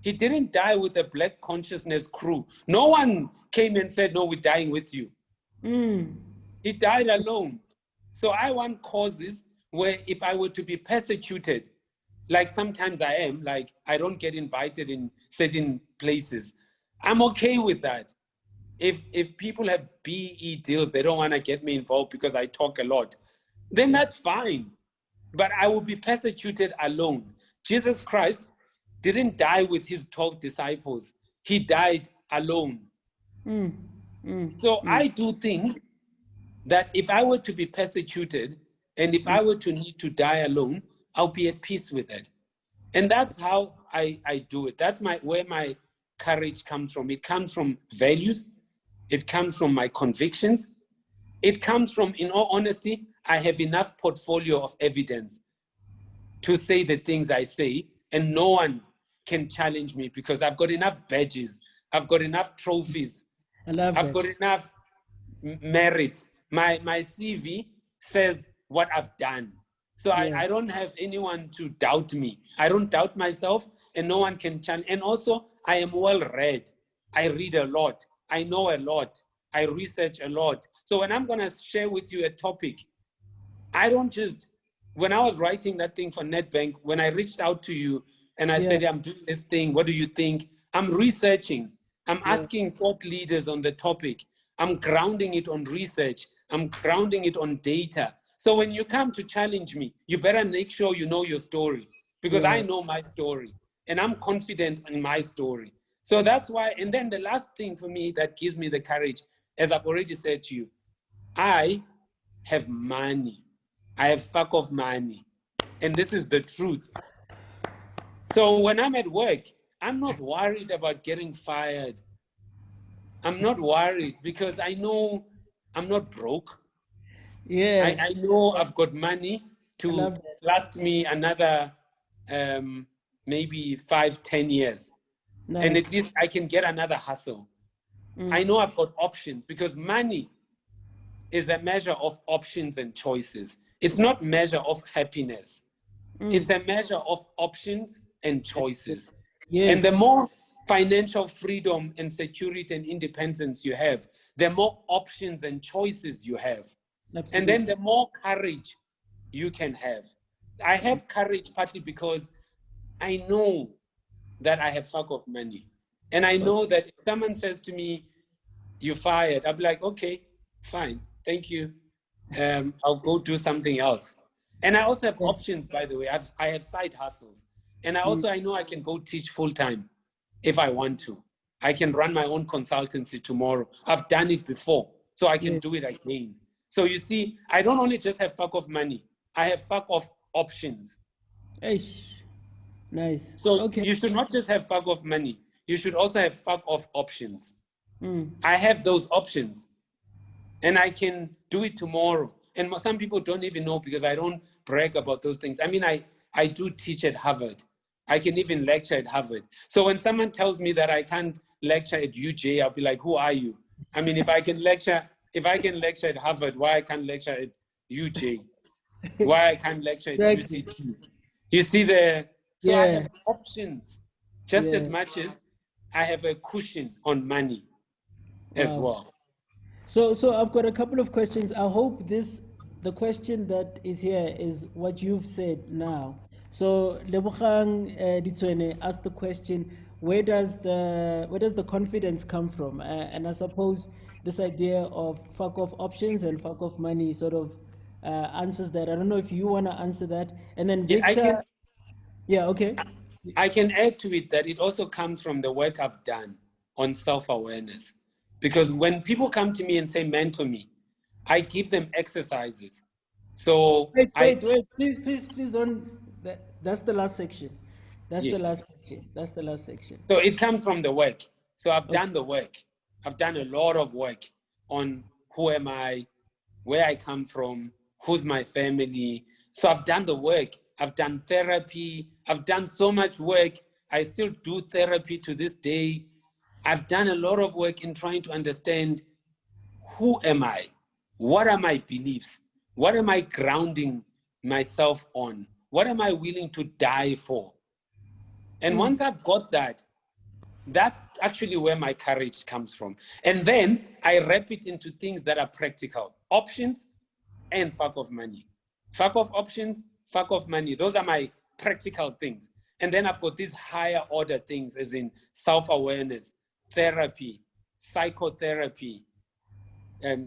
S2: He didn't die with the Black Consciousness crew. No one came and said, no, we're dying with you. He died alone. So I want causes where if I were to be persecuted, like sometimes I am, like I don't get invited in certain places, I'm okay with that. If people have BE deals, they don't want to get me involved because I talk a lot, then that's fine. But I will be persecuted alone. Jesus Christ didn't die with his 12 disciples. He died alone. So I do things that if I were to be persecuted and if I were to need to die alone, I'll be at peace with it. And that's how I do it. That's where my courage comes from. It comes from values. It comes from my convictions. It comes from, in all honesty, I have enough portfolio of evidence to say the things I say, and no one can challenge me because I've got enough badges. I've got enough trophies. I've got enough merits. My CV says what I've done. So I don't have anyone to doubt me. I don't doubt myself, and no one can challenge. And also, I am well read. I read a lot. I know a lot. I research a lot. So when I'm going to share with you a topic, I don't just, when I was writing that thing for NetBank, when I reached out to you and I said, I'm doing this thing, what do you think? I'm researching. I'm asking thought leaders on the topic. I'm grounding it on research. I'm grounding it on data. So when you come to challenge me, you better make sure you know your story, because I know my story and I'm confident in my story. So that's why, and then the last thing for me that gives me the courage, as I've already said to you, I have money. I have fuck off money. And this is the truth. So when I'm at work, I'm not worried about getting fired. I'm not worried because I know I'm not broke. I know I've got money to last me another maybe 5-10 years. And at least I can get another hustle. I know I've got options because money is a measure of options and choices. It's not measure of happiness. It's a measure of options and choices. And the more financial freedom and security and independence you have, the more options and choices you have. And then the more courage you can have. I have courage partly because I know that I have fuck off money. And I know that if someone says to me, you're fired, I'll be like, okay, fine, thank you. I'll go do something else. And I also have options, by the way. I have side hustles. And I know I can go teach full time if I want to. I can run my own consultancy tomorrow. I've done it before, so I can do it again. So you see, I don't only just have fuck off money. I have fuck off options.
S1: Nice.
S2: So you should not just have fuck off money. You should also have fuck off options. I have those options. And I can do it tomorrow. And some people don't even know because I don't brag about those things. I mean, I do teach at Harvard. I can even lecture at Harvard. So when someone tells me that I can't lecture at UJ, I'll be like, who are you? I mean, if I can lecture at Harvard, why I can't lecture at UJ? Why I can't lecture at UCT? You see so I have options just as much as I have a cushion on money as well.
S1: So I've got a couple of questions. I hope the question that is here is what you've said now. So Lebogang Ditswene asked the question, where does the confidence come from? And I suppose this idea of fuck off options and fuck off money sort of answers that. I don't know if you want to answer that. And then Victor,
S2: I can add to it that it also comes from the work I've done on self-awareness. Because when people come to me and say, mentor me, I give them exercises. So
S1: wait, please don't. That's the last section. That's the last section.
S2: So it comes from the work. So I've done the work. I've done a lot of work on who am I, where I come from, who's my family. So I've done the work. I've done therapy. I've done so much work. I still do therapy to this day. I've done a lot of work in trying to understand, who am I? What are my beliefs? What am I grounding myself on? What am I willing to die for? And once I've got that, that's actually where my courage comes from. And then I wrap it into things that are practical. Options and fuck off money. Fuck off options, fuck off money. Those are my practical things. And then I've got these higher order things, as in self-awareness, therapy, psychotherapy,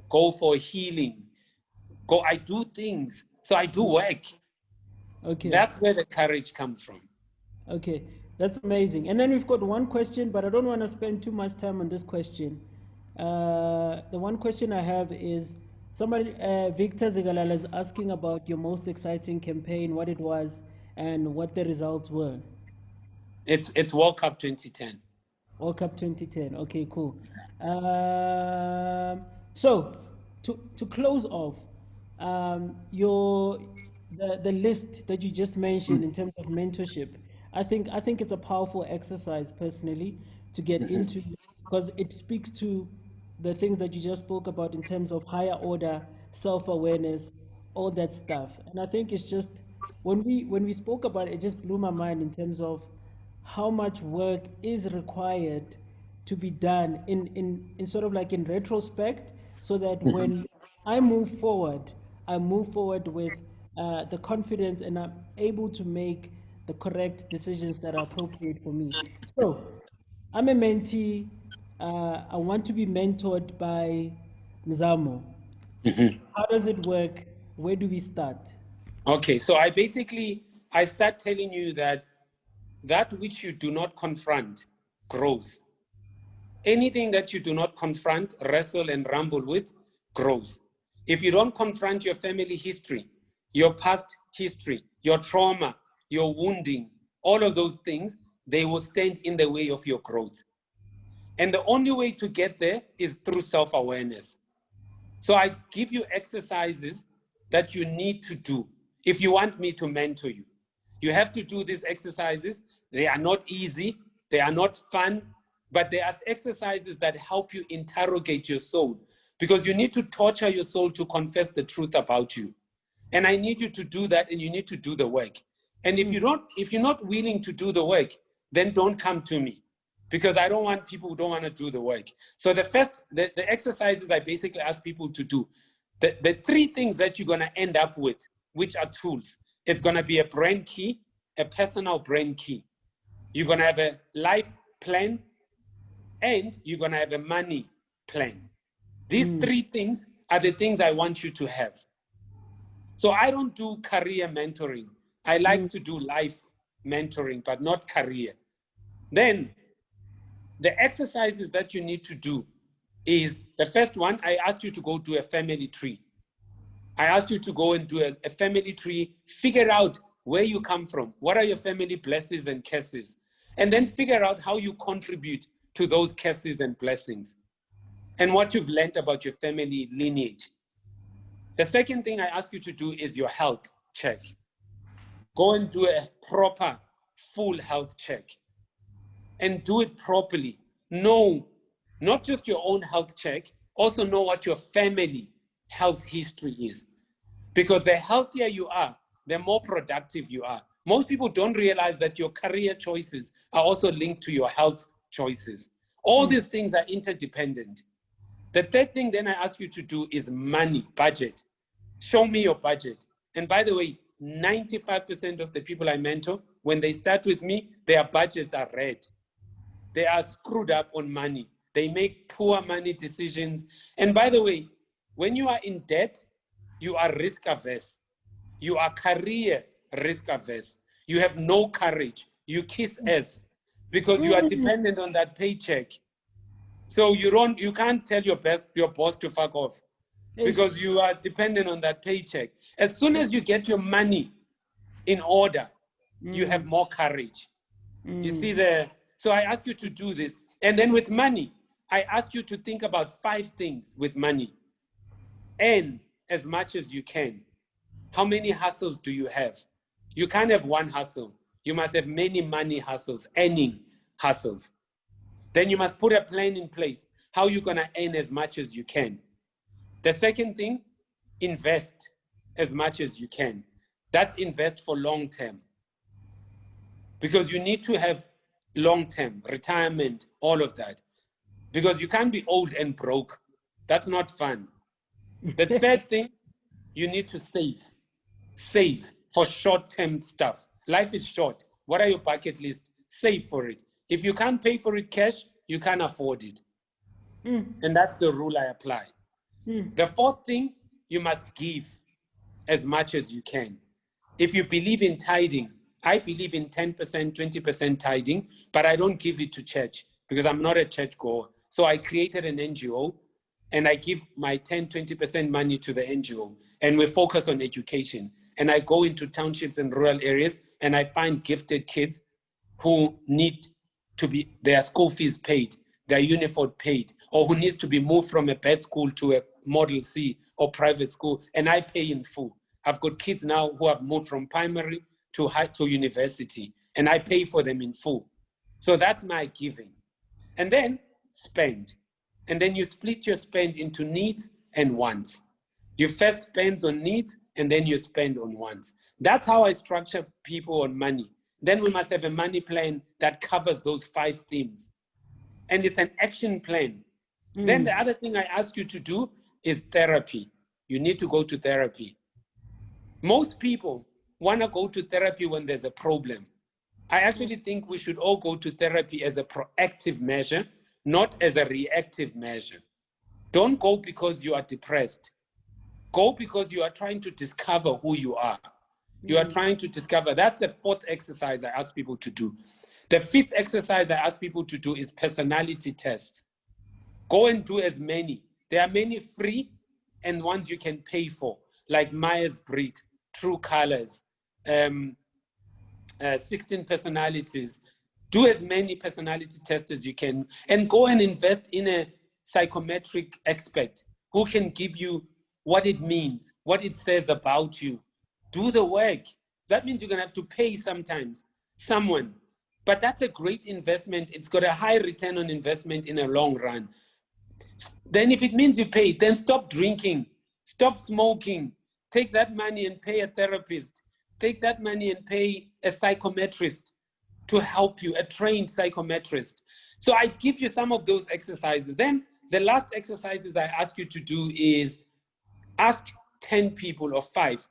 S2: go for healing. I do things. So I do work.
S1: Okay.
S2: That's where the courage comes from.
S1: Okay, that's amazing. And then we've got one question, but I don't want to spend too much time on this question. The one question I have is somebody, Victor Zigalala, is asking about your most exciting campaign, what it was, and what the results were.
S2: It's World Cup 2010.
S1: World Cup 2010. Okay, cool. So to close off, the list that you just mentioned in terms of mentorship, I think it's a powerful exercise personally to get into, because it speaks to the things that you just spoke about in terms of higher order self-awareness, all that stuff. And I think it's just when we spoke about it, it just blew my mind in terms of how much work is required to be done in sort of like in retrospect, so that when I move forward, I move forward with the confidence, and I'm able to make the correct decisions that are appropriate for me. So I'm a mentee. I want to be mentored by Mzamo. How does it work? Where do we start?
S2: Okay, so I start telling you that which you do not confront grows. Anything that you do not confront, wrestle, and rumble with grows. If you don't confront your family history, your past history, your trauma, your wounding, all of those things, they will stand in the way of your growth. And the only way to get there is through self-awareness. So I give you exercises that you need to do if you want me to mentor you. You have to do these exercises. They are not easy. They are not fun, but they are exercises that help you interrogate your soul, because you need to torture your soul to confess the truth about you. And I need you to do that, and you need to do the work. And if you're not willing to do the work, then don't come to me, because I don't want people who don't want to do the work. So the exercises I basically ask people to do, the three things that you're going to end up with, which are tools. It's going to be a brain key, a personal brain key. You're going to have a life plan, and you're going to have a money plan. These three things are the things I want you to have. So I don't do career mentoring. I like to do life mentoring, but not career. Then the exercises that you need to do is, the first one, I asked you to go do a family tree. I asked you to go and do a family tree, figure out where you come from, what are your family blessings and curses, and then figure out how you contribute to those curses and blessings, and what you've learned about your family lineage. The second thing I ask you to do is your health check. Go and do a proper, full health check, and do it properly. Know not just your own health check, also know what your family health history is. Because the healthier you are, the more productive you are. Most people don't realize that your career choices are also linked to your health choices. All these things are interdependent. The third thing then I ask you to do is money, budget. Show me your budget. And by the way, 95% of the people I mentor, when they start with me, their budgets are red. They are screwed up on money. They make poor money decisions. And by the way, when you are in debt, you are risk averse. You are career risk averse. You have no courage. You kiss ass because you are dependent on that paycheck. So you can't tell your boss to fuck off, because you are dependent on that paycheck. As soon as you get your money in order, you have more courage. You see so I ask you to do this. And then with money, I ask you to think about 5 things with money. Earn as much as you can. How many hustles do you have? You can't have one hustle. You must have many money hustles, earning hustles. Then you must put a plan in place, how you're going to earn as much as you can. The second thing, invest as much as you can. That's invest for long term. Because you need to have long term, retirement, all of that. Because you can't be old and broke. That's not fun. The third thing, you need to save. Save for short-term stuff. Life is short. What are your bucket lists? Save for it. If you can't pay for it cash, you can't afford it. And that's the rule I apply. The fourth thing, you must give as much as you can. If you believe in tithing, I believe in 10%, 20% tithing, but I don't give it to church because I'm not a church goer. So I created an NGO and I give my 10, 20% money to the NGO, and we focus on education. And I go into townships and rural areas and I find gifted kids who need to be, their school fees paid, their uniform paid, or who needs to be moved from a bad school to a Model C or private school, and I pay in full. I've got kids now who have moved from primary to university, and I pay for them in full. So that's my giving. And then spend. And then you split your spend into needs and wants. You first spend on needs, and then you spend on wants. That's how I structure people on money. Then we must have a money plan that covers those 5 themes. And it's an action plan. Then the other thing I ask you to do is therapy. You need to go to therapy. Most people want to go to therapy when there's a problem. I actually think we should all go to therapy as a proactive measure, not as a reactive measure. Don't go because you are depressed. Go because you are trying to discover who you are. You are trying to discover. That's the 4th exercise I ask people to do. The 5th exercise I ask people to do is personality tests. Go and do as many. There are many free and ones you can pay for, like Myers-Briggs, True Colors, 16 personalities. Do as many personality tests as you can, and go and invest in a psychometric expert who can give you what it means, what it says about you. Do the work. That means you're going to have to pay sometimes someone, but that's a great investment. It's got a high return on investment in a long run. Then if it means you pay, then stop drinking, stop smoking, take that money and pay a therapist, take that money and pay a psychometrist to help you, a trained psychometrist. So I give you some of those exercises. Then the last exercises I ask you to do is ask 10 people or 5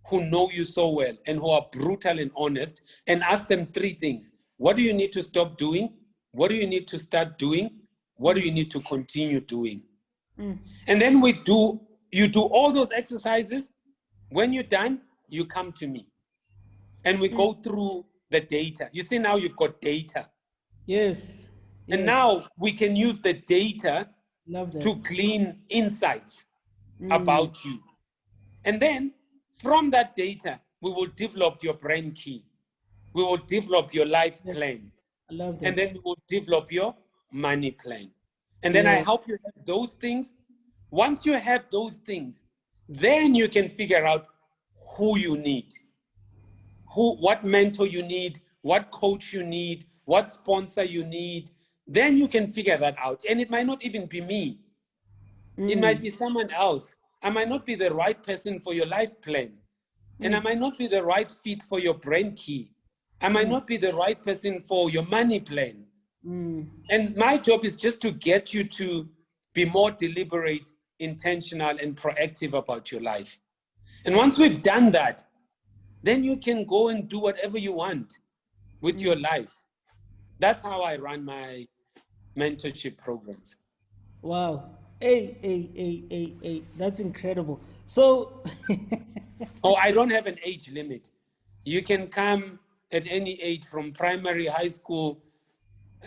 S2: who know you so well and who are brutal and honest, and ask them 3 things. What do you need to stop doing? What do you need to start doing? What do you need to continue doing? And then you do all those exercises. When you're done, you come to me and we go through the data. You see, now you've got data.
S1: Yes.
S2: And now we can use the data
S1: Love
S2: to
S1: that.
S2: glean insights about you. And then from that data, we will develop your brain key. We will develop your life plan.
S1: I love that.
S2: And then we will develop your money plan. And then I help you have those things. Once you have those things, then you can figure out who you need, what mentor you need, what coach you need, what sponsor you need. Then you can figure that out. And it might not even be me. It might be someone else. I might not be the right person for your life plan. And I might not be the right fit for your brain key. I might not be the right person for your money plan. And my job is just to get you to be more deliberate, intentional, and proactive about your life. And once we've done that, then you can go and do whatever you want with your life. That's how I run my mentorship programs.
S1: Wow. Hey. That's incredible. So,
S2: Oh, I don't have an age limit. You can come at any age, from primary, high school.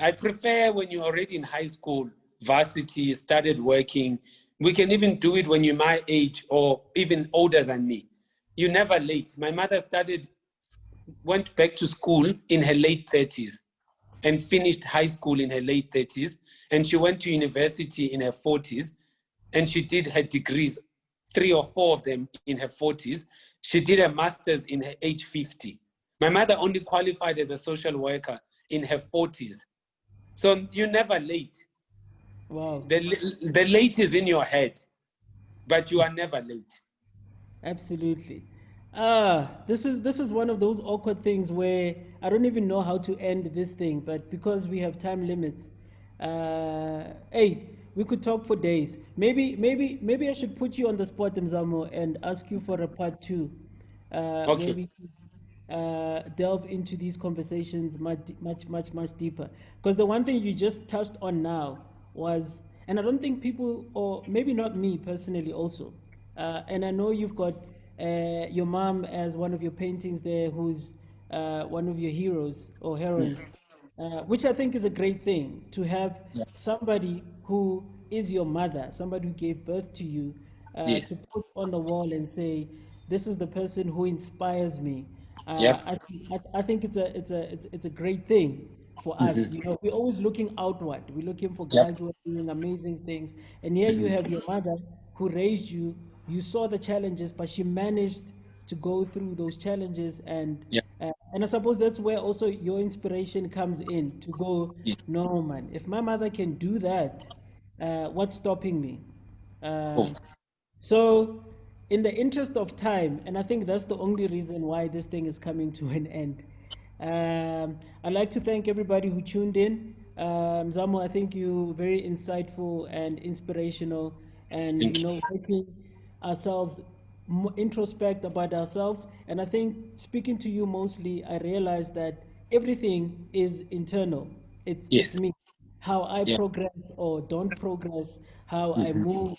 S2: I prefer when you're already in high school, varsity, started working. We can even do it when you're my age or even older than me. You're never late. My mother went back to school in her late 30s and finished high school in her late 30s. And she went to university in her 40s. And she did her degrees, 3 or 4 of them in her 40s. She did her master's in her age 50. My mother only qualified as a social worker in her 40s. So you're never late.
S1: Wow.
S2: The late is in your head, but you are never late.
S1: Absolutely. This is one of those awkward things where I don't even know how to end this thing, but because we have time limits, hey, we could talk for days. Maybe I should put you on the spot, Mzamo, and ask you for a part two, where
S2: Okay.
S1: we delve into these conversations much deeper. Because the one thing you just touched on now was, and I don't think people, or maybe not me personally, also, and I know you've got your mom as one of your paintings there, who's one of your heroes or heroines, which I think is a great thing to have
S2: Yeah.
S1: somebody who is your mother, somebody who gave birth to you, to
S2: Yes.
S1: put on the wall and say, "This is the person who inspires me."
S2: Yep.
S1: I think it's a great thing for us. You know, we're always looking outward. We're looking for
S2: Yep.
S1: guys who are doing amazing things, and here you have your mother who raised you. You saw the challenges, but she managed to go through those challenges,
S2: Yep.
S1: and I suppose that's where also your inspiration comes in to go.
S2: Yes.
S1: No man, if my mother can do that, what's stopping me?
S2: Cool.
S1: So, in the interest of time, and I think that's the only reason why this thing is coming to an end, I'd like to thank everybody who tuned in. Zamo, I think you very insightful and inspirational, and
S2: Thank you.
S1: making ourselves introspect about ourselves. And I think speaking to you mostly, I realized that everything is internal. It's
S2: Yes.
S1: me, how I
S2: Yeah.
S1: progress or don't progress, how I move.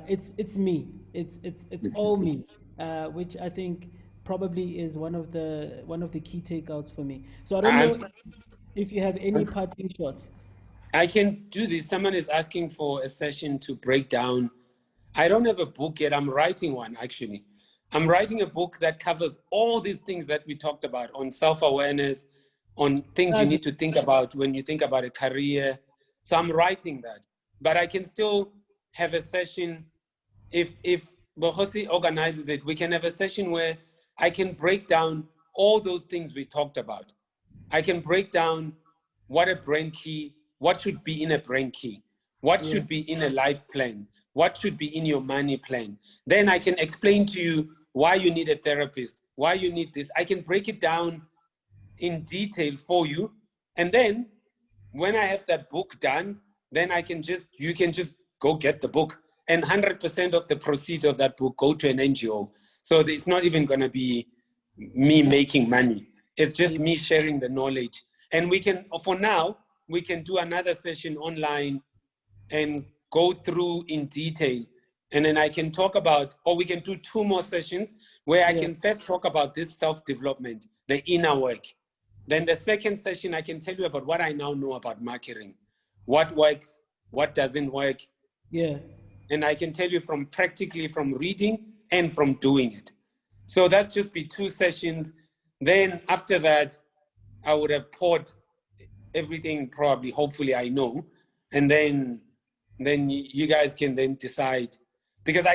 S1: It's me. It's all me, which I think probably is one of the key takeouts for me. So I don't know
S2: I'm,
S1: if you have any parting shots.
S2: I can do this. Someone is asking for a session to break down. I don't have a book yet. I'm writing one, actually. I'm writing a book that covers all these things that we talked about on self-awareness, on things you
S1: Does
S2: need to think about when you think about a career. So I'm writing that. But I can still have a session. If Bohosi organizes it, we can have a session where I can break down all those things we talked about. I can break down what a brain key, what should be in a brain key, what
S1: Yeah,
S2: should be in a life plan, what should be in your money plan. Then I can explain to you why you need a therapist, why you need this. I can break it down in detail for you. And then when I have that book done, then you can just go get the book. And 100% of the proceeds of that book go to an NGO. So it's not even going to be me making money. It's just
S1: yeah,
S2: me sharing the knowledge. And for now, we can do another session online and go through in detail. And then I can talk about, or we can do 2 more sessions where I
S1: yeah,
S2: can first talk about this self-development, the inner work. Then the second session, I can tell you about what I now know about marketing, what works, what doesn't work.
S1: yeah.
S2: And I can tell you practically from reading and from doing it. So that's just be 2 sessions. Then after that, I would have poured everything probably, hopefully I know. And then you guys can then decide. Because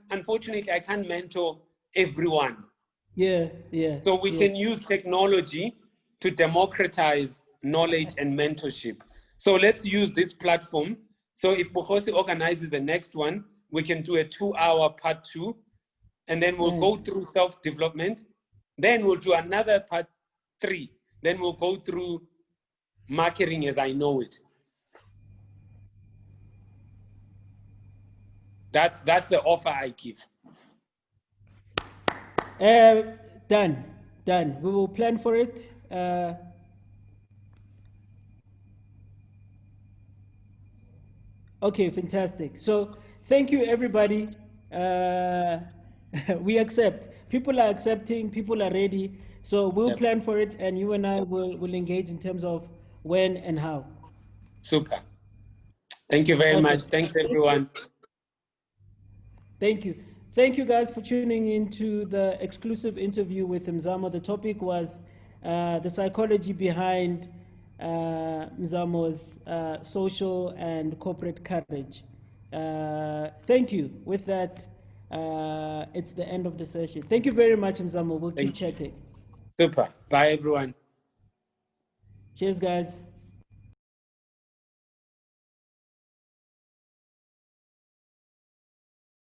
S2: unfortunately, I can't mentor everyone.
S1: Yeah, yeah,
S2: So we
S1: yeah.
S2: can use technology to democratize knowledge and mentorship. So let's use this platform. So if Bukhosi organizes the next one, we can do a 2-hour part 2, and then we'll go
S1: Nice.
S2: through self-development. Then we'll do another part 3. Then we'll go through marketing as I know it. That's the offer I give.
S1: Uh, done, done. We will plan for it. Okay, fantastic. So thank you, everybody. Uh, we accept. People are accepting. People are ready. So we'll
S2: Yep.
S1: plan for it, and you and I will engage in terms of when and how.
S2: Super. Thank you very much.
S1: Awesome.
S2: Thanks, everyone.
S1: Thank you. Thank you guys for tuning in to the exclusive interview with Mzamo. The topic was the psychology behind Mzamo's social and corporate courage. Thank you. With that, it's the end of the session. Thank you very much, Mzamo. We'll keep
S2: Thank you.
S1: chatting.
S2: Super. Bye, everyone.
S1: Cheers, guys.